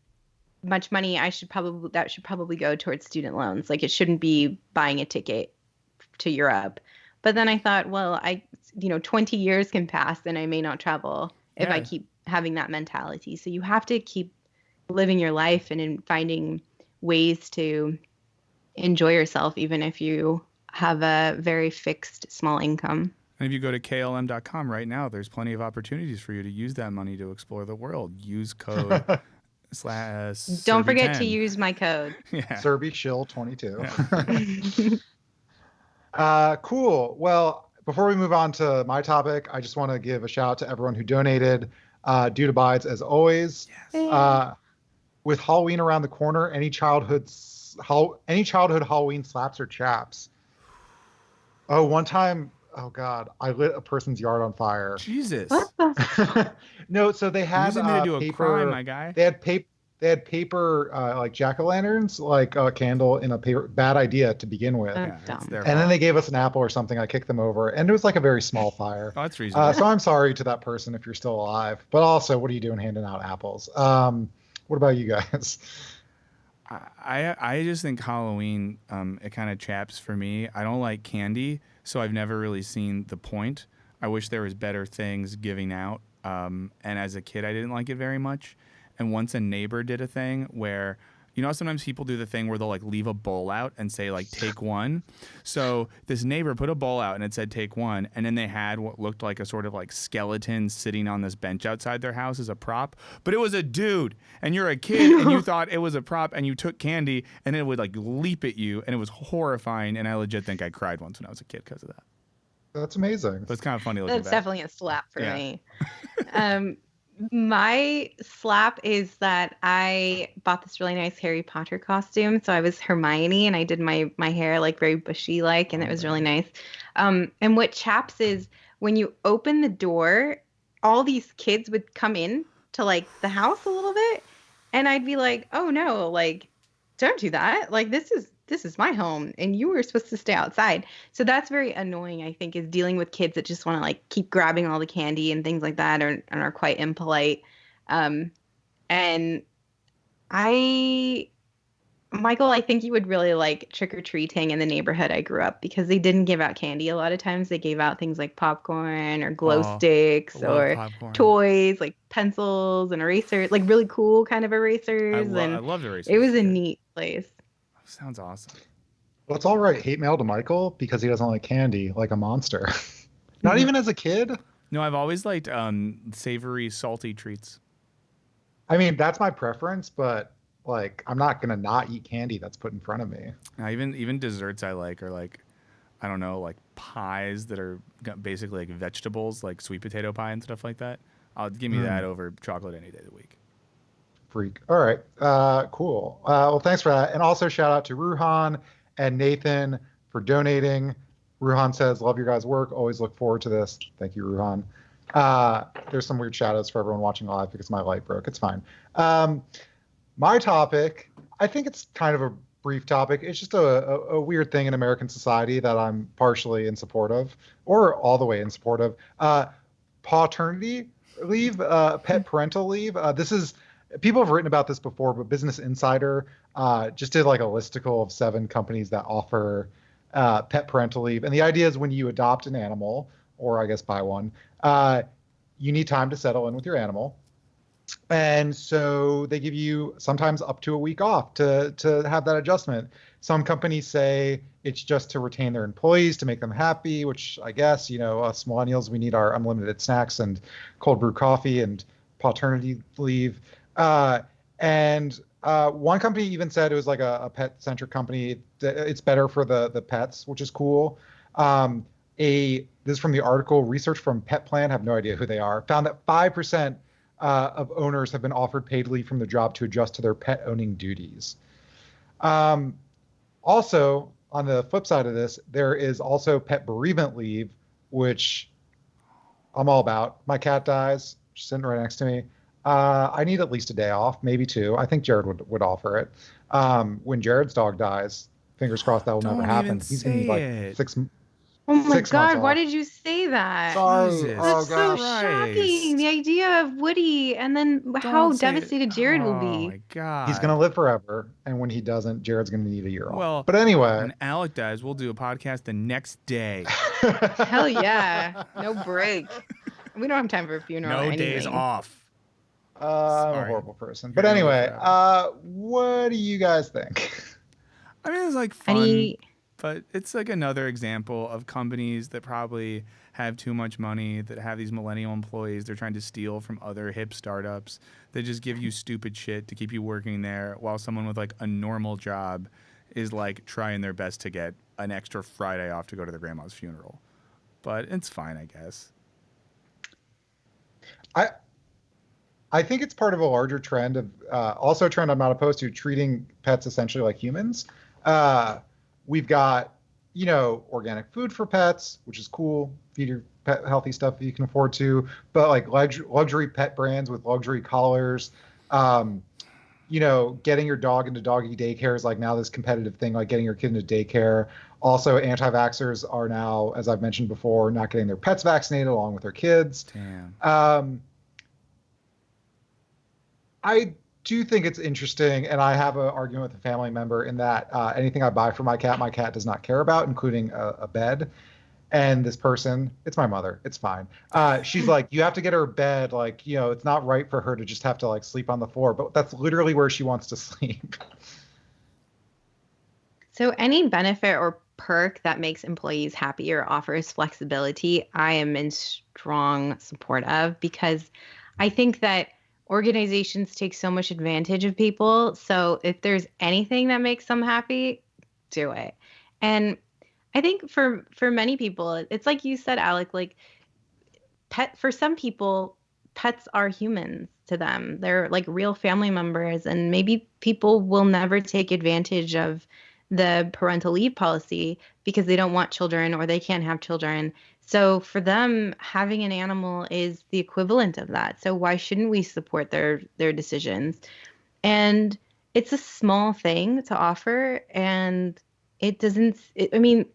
much money, that should probably go towards student loans. Like it shouldn't be buying a ticket to Europe. But then I thought, well, 20 years can pass and I may not travel if I keep having that mentality. So you have to keep living your life and in finding ways to enjoy yourself, even if you have a very fixed small income. And if you go to klm.com right now, there's plenty of opportunities for you to use that money to explore the world. Use code Don't forget to Serby10. use my code. Yeah. SerbyShill22. Cool. Well, before we move on to my topic, I just want to give a shout out to everyone who donated. Dude abides as always. Yes. With Halloween around the corner, any childhood Halloween slaps or chaps? Oh, one time, oh God, I lit a person's yard on fire. Jesus. What the? No, so they had Using me to do a paper. crime, my guy. They had paper, like jack-o'-lanterns, like a candle in a paper. Bad idea to begin with. Yeah, it's dumb. their And then fault. they gave us an apple or something. I kicked them over, and it was like a very small fire. Oh, that's reasonable. So I'm sorry to that person if you're still alive. But also, what are you doing handing out apples? What about you guys? I just think Halloween, it kind of chaps for me. I don't like candy, so I've never really seen the point. I wish there was better things giving out. And as a kid, I didn't like it very much. And once a neighbor did a thing where, you know, sometimes people do the thing where they'll like leave a bowl out and say like, take one. So this neighbor put a bowl out and it said, take one. And then they had what looked like a sort of like skeleton sitting on this bench outside their house as a prop. But it was a dude and you're a kid and you thought it was a prop and you took candy and it would like leap at you. And it was horrifying. And I legit think I cried once when I was a kid because of that. That's amazing. But it's kind of funny looking That's back. definitely a slap for Yeah. me. My slap is that I bought this really nice Harry Potter costume. So I was Hermione and I did my hair like very bushy like, and it was really nice. And what chaps is when you open the door, all these kids would come in to like the house a little bit. And I'd be like, oh no, like, don't do that. Like, this is my home and you were supposed to stay outside. So that's very annoying, I think, is dealing with kids that just want to like keep grabbing all the candy and things like that and are quite impolite. And Michael, I think you would really like trick-or-treating in the neighborhood I grew up because they didn't give out candy. A lot of times they gave out things like popcorn or glow sticks I love or popcorn. toys like pencils and erasers, like really cool kind of erasers. I loved erasers. It was a neat place. Sounds awesome. Well, it's all right. Hate mail to Michael because he doesn't like candy like a monster. Not even as a kid. No, I've always liked savory, salty treats. I mean, that's my preference, but like, I'm not gonna not eat candy that's put in front of me. Even desserts I like are like, I don't know, like pies that are basically like vegetables, like sweet potato pie and stuff like that. Give me that over chocolate any day of the week. Freak. All right. Cool. Well, thanks for that. And also shout out to Ruhan and Nathan for donating. Ruhan says, love your guys' work. Always look forward to this. Thank you, Ruhan. There's some weird shout outs for everyone watching live because my light broke. It's fine. My topic, I think it's kind of a brief topic. It's just a weird thing in American society that I'm partially in support of, or all the way in support of. Paternity leave, pet parental leave. This is, people have written about this before, but Business Insider just did like a listicle of 7 companies that offer pet parental leave. And the idea is when you adopt an animal, or I guess buy one, you need time to settle in with your animal. And so they give you sometimes up to a week off to have that adjustment. Some companies say it's just to retain their employees, to make them happy, which I guess, you know, us millennials, we need our unlimited snacks and cold brew coffee and paternity leave. And one company even said it was like a pet-centric company. It's better for the pets, which is cool. This is from the article, research from Pet Plan, have no idea who they are, found that 5% of owners have been offered paid leave from the job to adjust to their pet owning duties. Also, on the flip side of this, there is also pet bereavement leave, which I'm all about. My cat dies, she's sitting right next to me. I need at least a day off, maybe 2. I think Jared would offer it. When Jared's dog dies, fingers crossed that will never happen. He's going to need like 6 months. Oh my 6 months God, why off. did you say that? Sorry. Jesus. Oh, That's so gosh. shocking. The idea of Woody and then how Don't say- devastated Jared will Oh be. my God. He's going to live forever. And when he doesn't, Jared's going to need a year off. Well, but anyway. When Alec dies, we'll do a podcast the next day. Hell yeah. No break. We don't have time for a funeral. No or anything. days off. I'm a Sorry. horrible person. You're But really anyway, proud. what do you guys think? I mean, it's like fun. Any But it's like another example of companies that probably have too much money, that have these millennial employees they're trying to steal from other hip startups. They just give you stupid shit to keep you working there while someone with like a normal job is like trying their best to get an extra Friday off to go to their grandma's funeral. But it's fine, I guess. I think it's part of a larger trend of also a trend I'm not opposed to, treating pets essentially like humans. We've got, organic food for pets, which is cool. Feed your pet healthy stuff if you can afford to. But like luxury pet brands with luxury collars, getting your dog into doggy daycare is like now this competitive thing, like getting your kid into daycare. Also, anti-vaxxers are now, as I've mentioned before, not getting their pets vaccinated along with their kids. Damn. I do think it's interesting, and I have an argument with a family member in that anything I buy for my cat does not care about, including a bed. And this person, it's my mother, it's fine. She's like, you have to get her a bed. Like, it's not right for her to just have to like sleep on the floor, but that's literally where she wants to sleep. So any benefit or perk that makes employees happier, offers flexibility, I am in strong support of, because I think that organizations take so much advantage of people. So if there's anything that makes them happy, do it. And I think for many people, it's like you said, Alec, like for some people, pets are humans to them. They're like real family members, and maybe people will never take advantage of the parental leave policy because they don't want children or they can't have children. So for them, having an animal is the equivalent of that. So why shouldn't we support their decisions? And it's a small thing to offer, and I mean,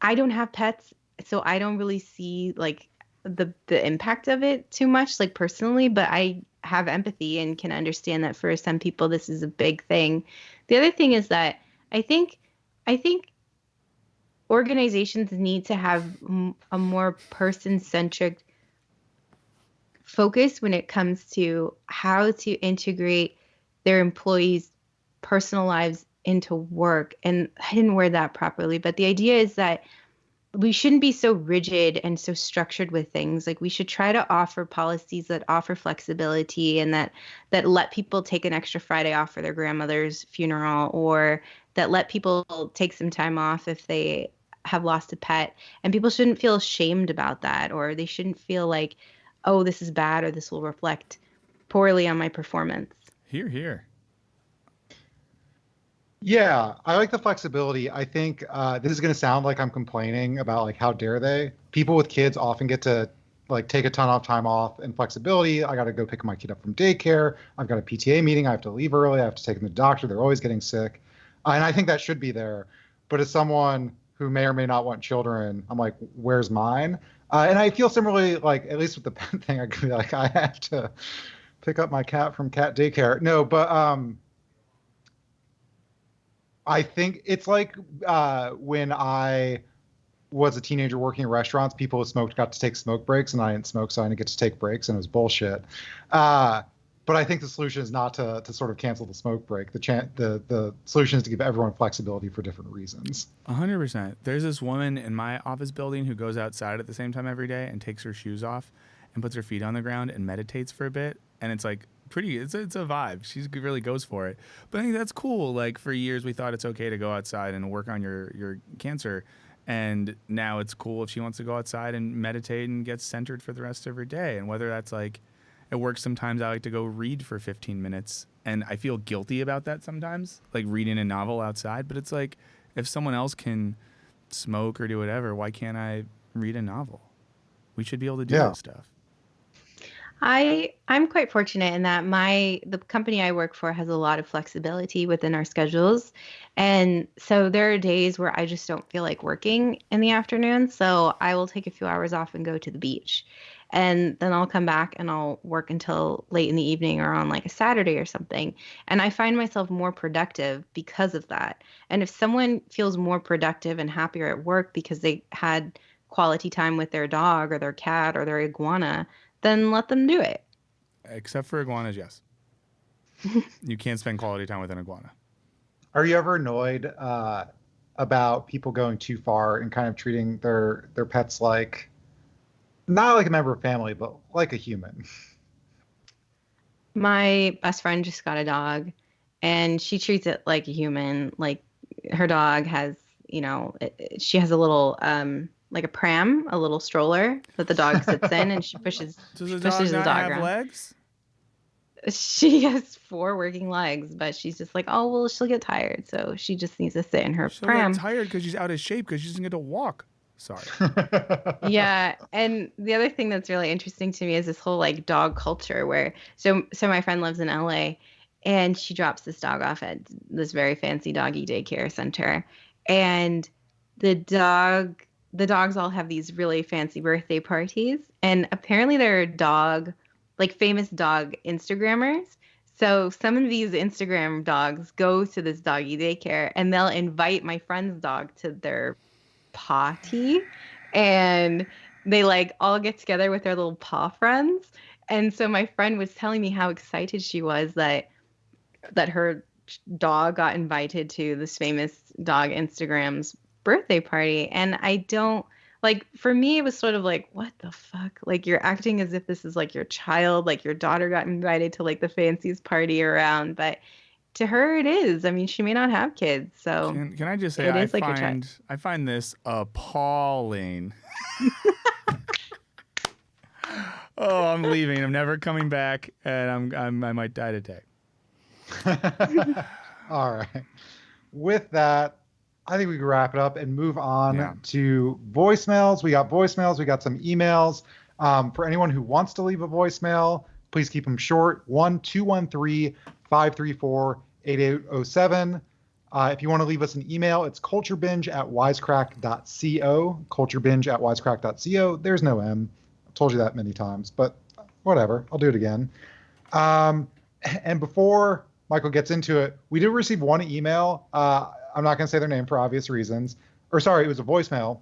I don't have pets, so I don't really see like the impact of it too much, like personally, but I have empathy and can understand that for some people this is a big thing. The other thing is that I think organizations need to have a more person-centric focus when it comes to how to integrate their employees' personal lives into work. And I didn't word that properly, but the idea is that we shouldn't be so rigid and so structured with things. Like, we should try to offer policies that offer flexibility and that let people take an extra Friday off for their grandmother's funeral, or that let people take some time off if they have lost a pet. And people shouldn't feel ashamed about that, or they shouldn't feel like, oh, this is bad, or this will reflect poorly on my performance. Hear, hear. Yeah, I like the flexibility. I think this is going to sound like I'm complaining about like how dare they. People with kids often get to like take a ton of time off and flexibility. I got to go pick my kid up from daycare. I've got a PTA meeting. I have to leave early. I have to take them to the doctor. They're always getting sick. And I think that should be there. But as someone who may or may not want children, I'm like, where's mine? And I feel similarly, like, at least with the pet thing, I could be like, I have to pick up my cat from cat daycare. No, but I think it's like when I was a teenager working in restaurants, people who smoked got to take smoke breaks, and I didn't smoke, so I didn't get to take breaks, and it was bullshit. But I think the solution is not to sort of cancel the smoke break. The solution is to give everyone flexibility for different reasons. 100%. There's this woman in my office building who goes outside at the same time every day and takes her shoes off and puts her feet on the ground and meditates for a bit. And it's like it's a vibe. She really goes for it. But I think that's cool. Like, for years we thought it's okay to go outside and work on your cancer. And now it's cool if she wants to go outside and meditate and get centered for the rest of her day. And whether that's like, it works sometimes. I like to go read for 15 minutes. And I feel guilty about that sometimes, like reading a novel outside. But it's like, if someone else can smoke or do whatever, why can't I read a novel? We should be able to do that stuff. I'm quite fortunate in that the company I work for has a lot of flexibility within our schedules. And so there are days where I just don't feel like working in the afternoon. So I will take a few hours off and go to the beach. And then I'll come back and I'll work until late in the evening or on like a Saturday or something. And I find myself more productive because of that. And if someone feels more productive and happier at work because they had quality time with their dog or their cat or their iguana, then let them do it. Except for iguanas, yes. You can't spend quality time with an iguana. Are you ever annoyed about people going too far and kind of treating their pets like not like a member of family, but like a human. My best friend just got a dog, and she treats it like a human. Like her dog has, she has a little like a pram, a little stroller that the dog sits in, and she pushes Does she the dog pushes the not dog have around. legs? She has 4 working legs, but she's just like, oh well, she'll get tired, so she just needs to sit in her She'll get pram. tired because she's out of shape because she doesn't get to walk. Sorry. Yeah, and the other thing that's really interesting to me is this whole like dog culture where so my friend lives in LA, and she drops this dog off at this very fancy doggy daycare center, and the dogs all have these really fancy birthday parties, and apparently there are famous dog Instagrammers. So some of these Instagram dogs go to this doggy daycare, and they'll invite my friend's dog to their potty, and they like all get together with their little paw friends. And so my friend was telling me how excited she was that her dog got invited to this famous dog Instagram's birthday party. And I don't like, for me it was sort of like, what the fuck? Like, you're acting as if this is like your child, like your daughter got invited to like the fanciest party around, but to her it is. I mean, she may not have kids, so Can I just say it is like your child. I find this appalling. Oh, I'm leaving. I'm never coming back, and I might die today. All right. With that, I think we can wrap it up and move on to voicemails. We got voicemails. We got some emails. For anyone who wants to leave a voicemail, please keep them short. 1-213-534-8807. If you want to leave us an email, it's culturebinge@wisecrack.co. Culturebinge@wisecrack.co. There's no M. I've told you that many times, but whatever. I'll do it again. And before Michael gets into it, we did receive one email. I'm not going to say their name for obvious reasons. Or sorry, it was a voicemail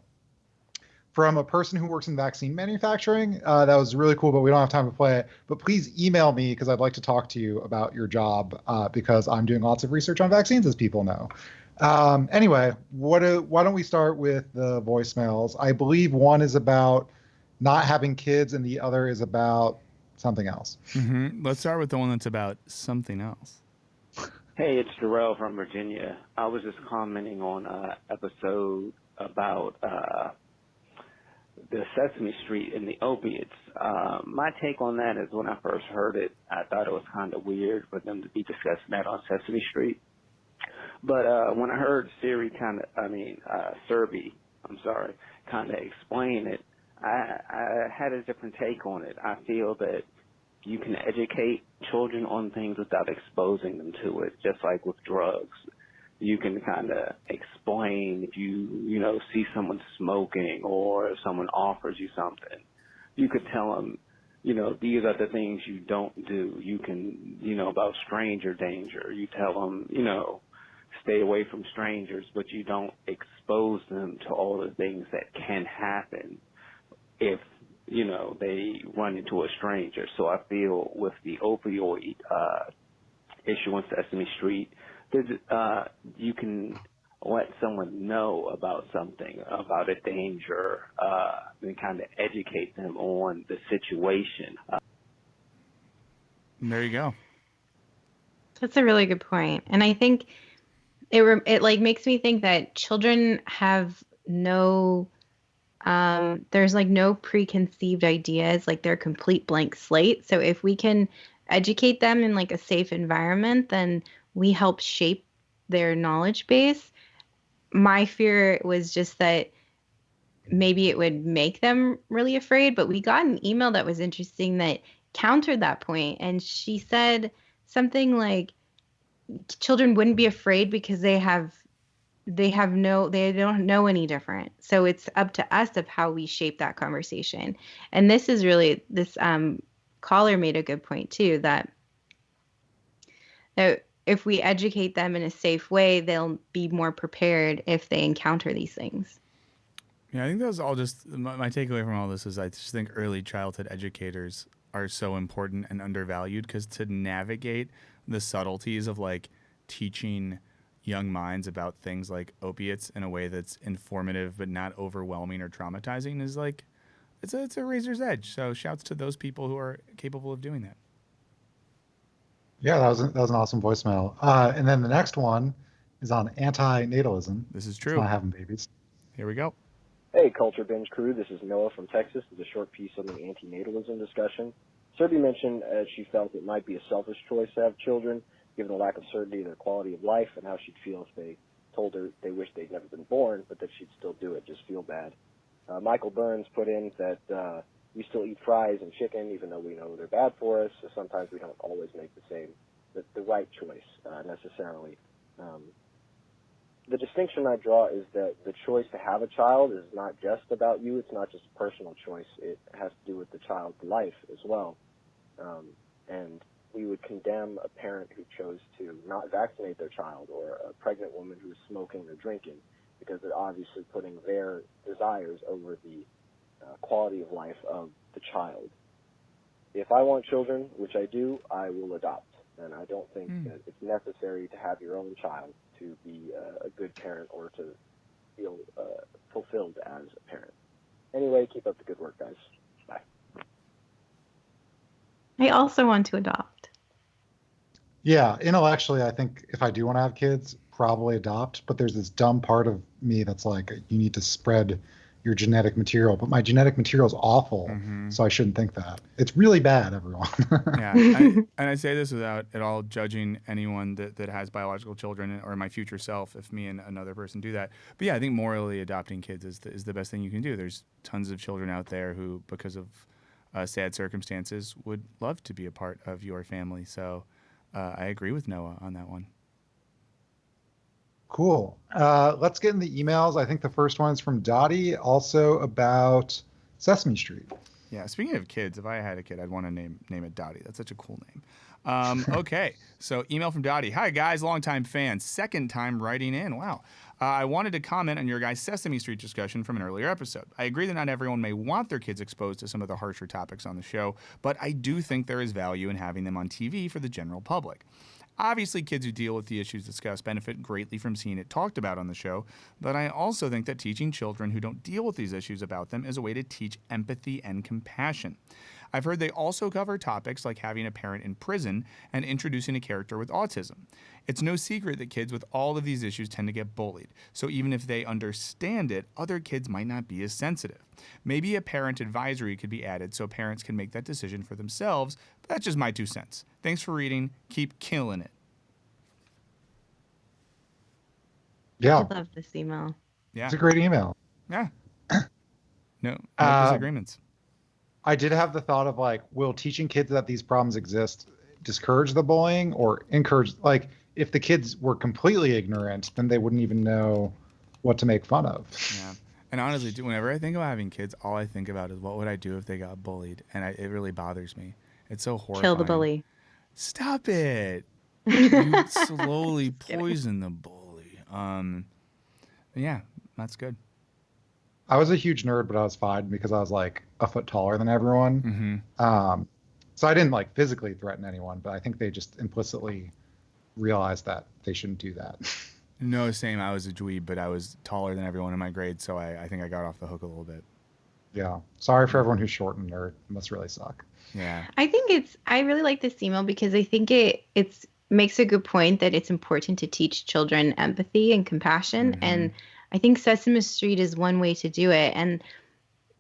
from a person who works in vaccine manufacturing. That was really cool, but we don't have time to play it. But please email me because I'd like to talk to you about your job because I'm doing lots of research on vaccines, as people know. Anyway, why don't we start with the voicemails? I believe one is about not having kids and the other is about something else. Mm-hmm. Let's start with the one that's about something else. Hey, it's Jarrell from Virginia. I was just commenting on an episode about the Sesame Street and the opiates. My take on that is when I first heard it, I thought it was kind of weird for them to be discussing that on Sesame Street. But when I heard Serby kind of explain it, I had a different take on it. I feel that you can educate children on things without exposing them to it, just like with drugs. You can kind of explain if you see someone smoking or if someone offers you something. You could tell them, these are the things you don't do. You can, about stranger danger. You tell them, stay away from strangers, but you don't expose them to all the things that can happen if they run into a stranger. So I feel with the opioid issue on Sesame Street, you can let someone know about something, about a danger, and kind of educate them on the situation. There you go. That's a really good point. And I think it like makes me think that children have no there's like no preconceived ideas, like they're a complete blank slate. So if we can educate them in like a safe environment, then we help shape their knowledge base. My fear was just that maybe it would make them really afraid, but we got an email that was interesting that countered that point. And she said something like children wouldn't be afraid because they don't know any different. So it's up to us of how we shape that conversation. And this caller made a good point too, that if we educate them in a safe way, they'll be more prepared if they encounter these things. Yeah, I think that was all just my takeaway from all this is I just think early childhood educators are so important and undervalued because to navigate the subtleties of like teaching young minds about things like opiates in a way that's informative but not overwhelming or traumatizing is like, it's a razor's edge. So shouts to those people who are capable of doing that. Yeah, that was an awesome voicemail. And then the next one is on anti-natalism. This is It's true. not having babies. Here we go. Hey, Culture Binge crew. This is Noah from Texas with a short piece on the anti-natalism discussion. Serby mentioned she felt it might be a selfish choice to have children, given the lack of certainty of their quality of life, and how she'd feel if they told her they wished they'd never been born, but that she'd still do it, just feel bad. Michael Burns put in that we still eat fries and chicken, even though we know they're bad for us, so sometimes we don't always make the right choice necessarily. The distinction I draw is that the choice to have a child is not just about you. It's not just a personal choice. It has to do with the child's life as well. And we would condemn a parent who chose to not vaccinate their child, or a pregnant woman who is smoking or drinking, because they're obviously putting their desires over the quality of life of the child. If I want children, which I do, I will adopt. And I don't think that it's necessary to have your own child to be a good parent or to feel fulfilled as a parent. Anyway, keep up the good work, guys. Bye. I also want to adopt. Yeah, intellectually, I think if I do want to have kids, probably adopt. But there's this dumb part of me that's like, you need to spread your genetic material. But my genetic material is awful, so I shouldn't think that. It's really bad, everyone. Yeah, and I say this without at all judging anyone that has biological children or my future self if me and another person do that. But yeah, I think morally adopting kids is the best thing you can do. There's tons of children out there who, because of sad circumstances, would love to be a part of your family. So I agree with Noah on that one. Cool. Let's get in the emails. I think the first one is from Dottie, also about Sesame Street. Yeah, speaking of kids, if I had a kid, I'd want to name it Dottie. That's such a cool name. Okay, so email from Dottie. Hi, guys, longtime fan. Second time writing in. Wow. I wanted to comment on your guys' Sesame Street discussion from an earlier episode. I agree that not everyone may want their kids exposed to some of the harsher topics on the show, but I do think there is value in having them on TV for the general public. Obviously, kids who deal with the issues discussed benefit greatly from seeing it talked about on the show, but I also think that teaching children who don't deal with these issues about them is a way to teach empathy and compassion. I've heard they also cover topics like having a parent in prison and introducing a character with autism. It's no secret that kids with all of these issues tend to get bullied, so even if they understand it, other kids might not be as sensitive. Maybe a parent advisory could be added so parents can make that decision for themselves, but that's just my 2 cents. Thanks for reading. Keep killing it. Yeah. I love this email. Yeah. It's a great email. Yeah. No disagreements. I did have the thought of like, will teaching kids that these problems exist discourage the bullying or encourage, like, if the kids were completely ignorant, then they wouldn't even know what to make fun of. Yeah. And honestly, whenever I think about having kids, all I think about is what would I do if they got bullied? And it really bothers me. It's so horrifying. Kill the bully. Stop it. You slowly poison the bully. Yeah, that's good. I was a huge nerd, but I was fine because I was like a foot taller than everyone. So I didn't like physically threaten anyone, but I think they just implicitly realized that they shouldn't do that. No, same. I was a dweeb, but I was taller than everyone in my grade, so I think I got off the hook a little bit. Yeah. Sorry for everyone who's short and nerd. It must really suck. Yeah. I really like this email because I think it makes a good point that it's important to teach children empathy and compassion. And I think Sesame Street is one way to do it. And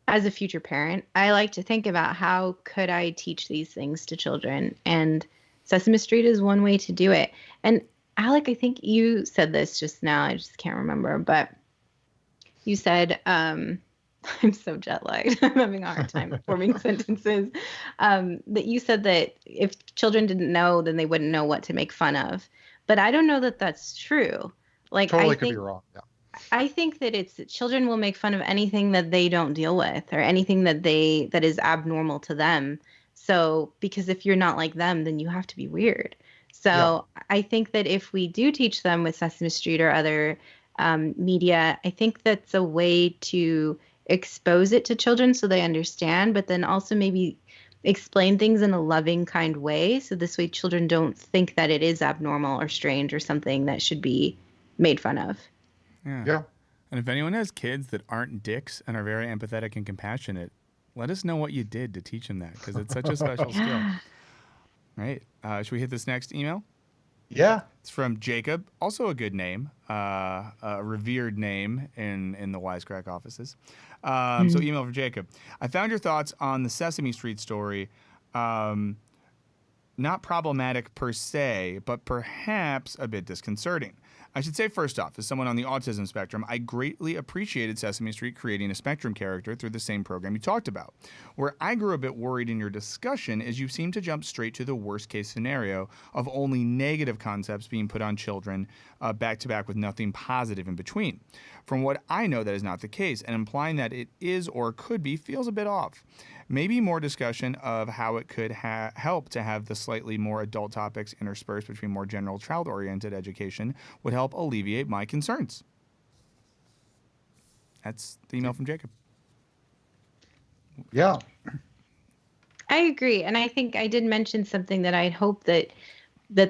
as a future parent, I like to think about how could I teach these things to children? And Sesame Street is one way to do it. And Alec, I think you said this just now. I just can't remember. But you said, I'm so jet lagged. I'm having a hard time forming sentences. That you said that if children didn't know, then they wouldn't know what to make fun of. But I don't know that that's true. Like, Totally could be wrong. Yeah. I think that children will make fun of anything that they don't deal with or anything that is abnormal to them. So, because if you're not like them, then you have to be weird. So I think that if we do teach them with Sesame Street or other media, I think that's a way to expose it to children so they understand, but then also maybe explain things in a loving, kind way. So this way children don't think that it is abnormal or strange or something that should be made fun of. Yeah. And if anyone has kids that aren't dicks and are very empathetic and compassionate, let us know what you did to teach them that, because it's such a special skill. Right. Should we hit this next email? Yeah. It's from Jacob, also a good name, a revered name in the Wisecrack offices. So email from Jacob. I found your thoughts on the Sesame Street story not problematic per se, but perhaps a bit disconcerting. I should say first off, as someone on the autism spectrum, I greatly appreciated Sesame Street creating a spectrum character through the same program you talked about. Where I grew a bit worried in your discussion is you seem to jump straight to the worst case scenario of only negative concepts being put on children back to back with nothing positive in between. From what I know, that is not the case, and implying that it is or could be feels a bit off. Maybe more discussion of how it could help to have the slightly more adult topics interspersed between more general child-oriented education would help alleviate my concerns. That's the email from Jacob. Yeah. I agree. And I think I did mention something that I'd hope that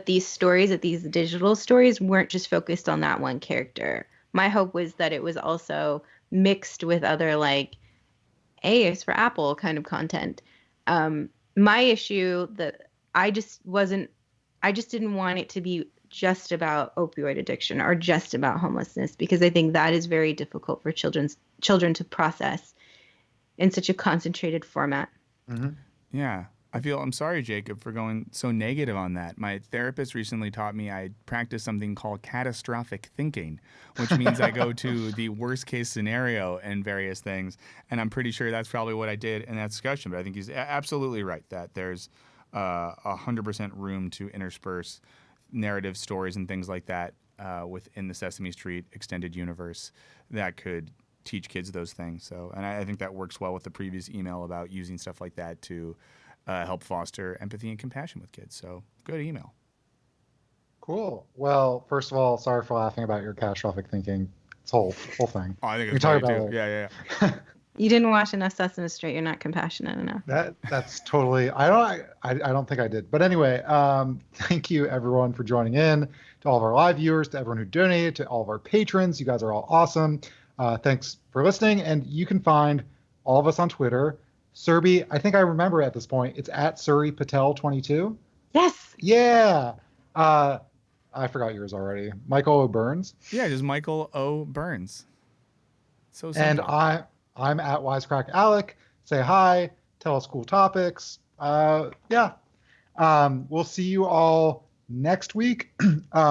these stories, that these digital stories weren't just focused on that one character. My hope was that it was also mixed with other, like, A is for Apple kind of content. My issue that I just didn't want it to be just about opioid addiction or just about homelessness, because I think that is very difficult for children to process in such a concentrated format. Mm-hmm. Yeah. I'm sorry, Jacob, for going so negative on that. My therapist recently taught me I practice something called catastrophic thinking, which means I go to the worst case scenario in various things. And I'm pretty sure that's probably what I did in that discussion. But I think he's absolutely right that there's 100% room to intersperse narrative stories and things like that within the Sesame Street extended universe that could teach kids those things. So, and I think that works well with the previous email about using stuff like that to help foster empathy and compassion with kids. So, good email. Cool. Well, first of all, sorry for laughing about your catastrophic thinking. It's whole thing. Oh, I think it's funny too. Yeah. You didn't watch enough Sesame Street. You're not compassionate enough. That's totally. I don't think I did. But anyway, thank you everyone for joining in. To all of our live viewers, to everyone who donated, to all of our patrons. You guys are all awesome. Thanks for listening. And you can find all of us on Twitter. Surby, I think I remember at this point, it's at Surrey Patel 22. Yes. Yeah. I forgot yours already. Michael O. Burns. Yeah, just Michael O. Burns. So simple. And I'm at Wisecrack Alec. Say hi. Tell us cool topics. Yeah. We'll see you all next week.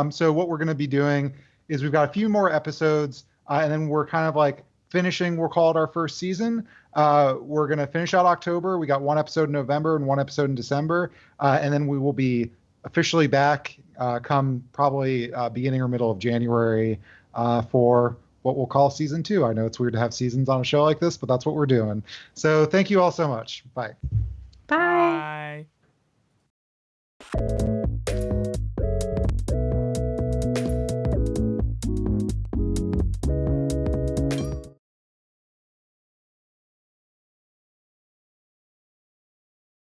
So what we're going to be doing is we've got a few more episodes, and then we're kind of like finishing, we'll call it our first season. We're going to finish out October. We got one episode in November and one episode in December. And then we will be officially back come probably beginning or middle of January for what we'll call season 2. I know it's weird to have seasons on a show like this, but that's what we're doing. So thank you all so much. Bye. Bye. Bye.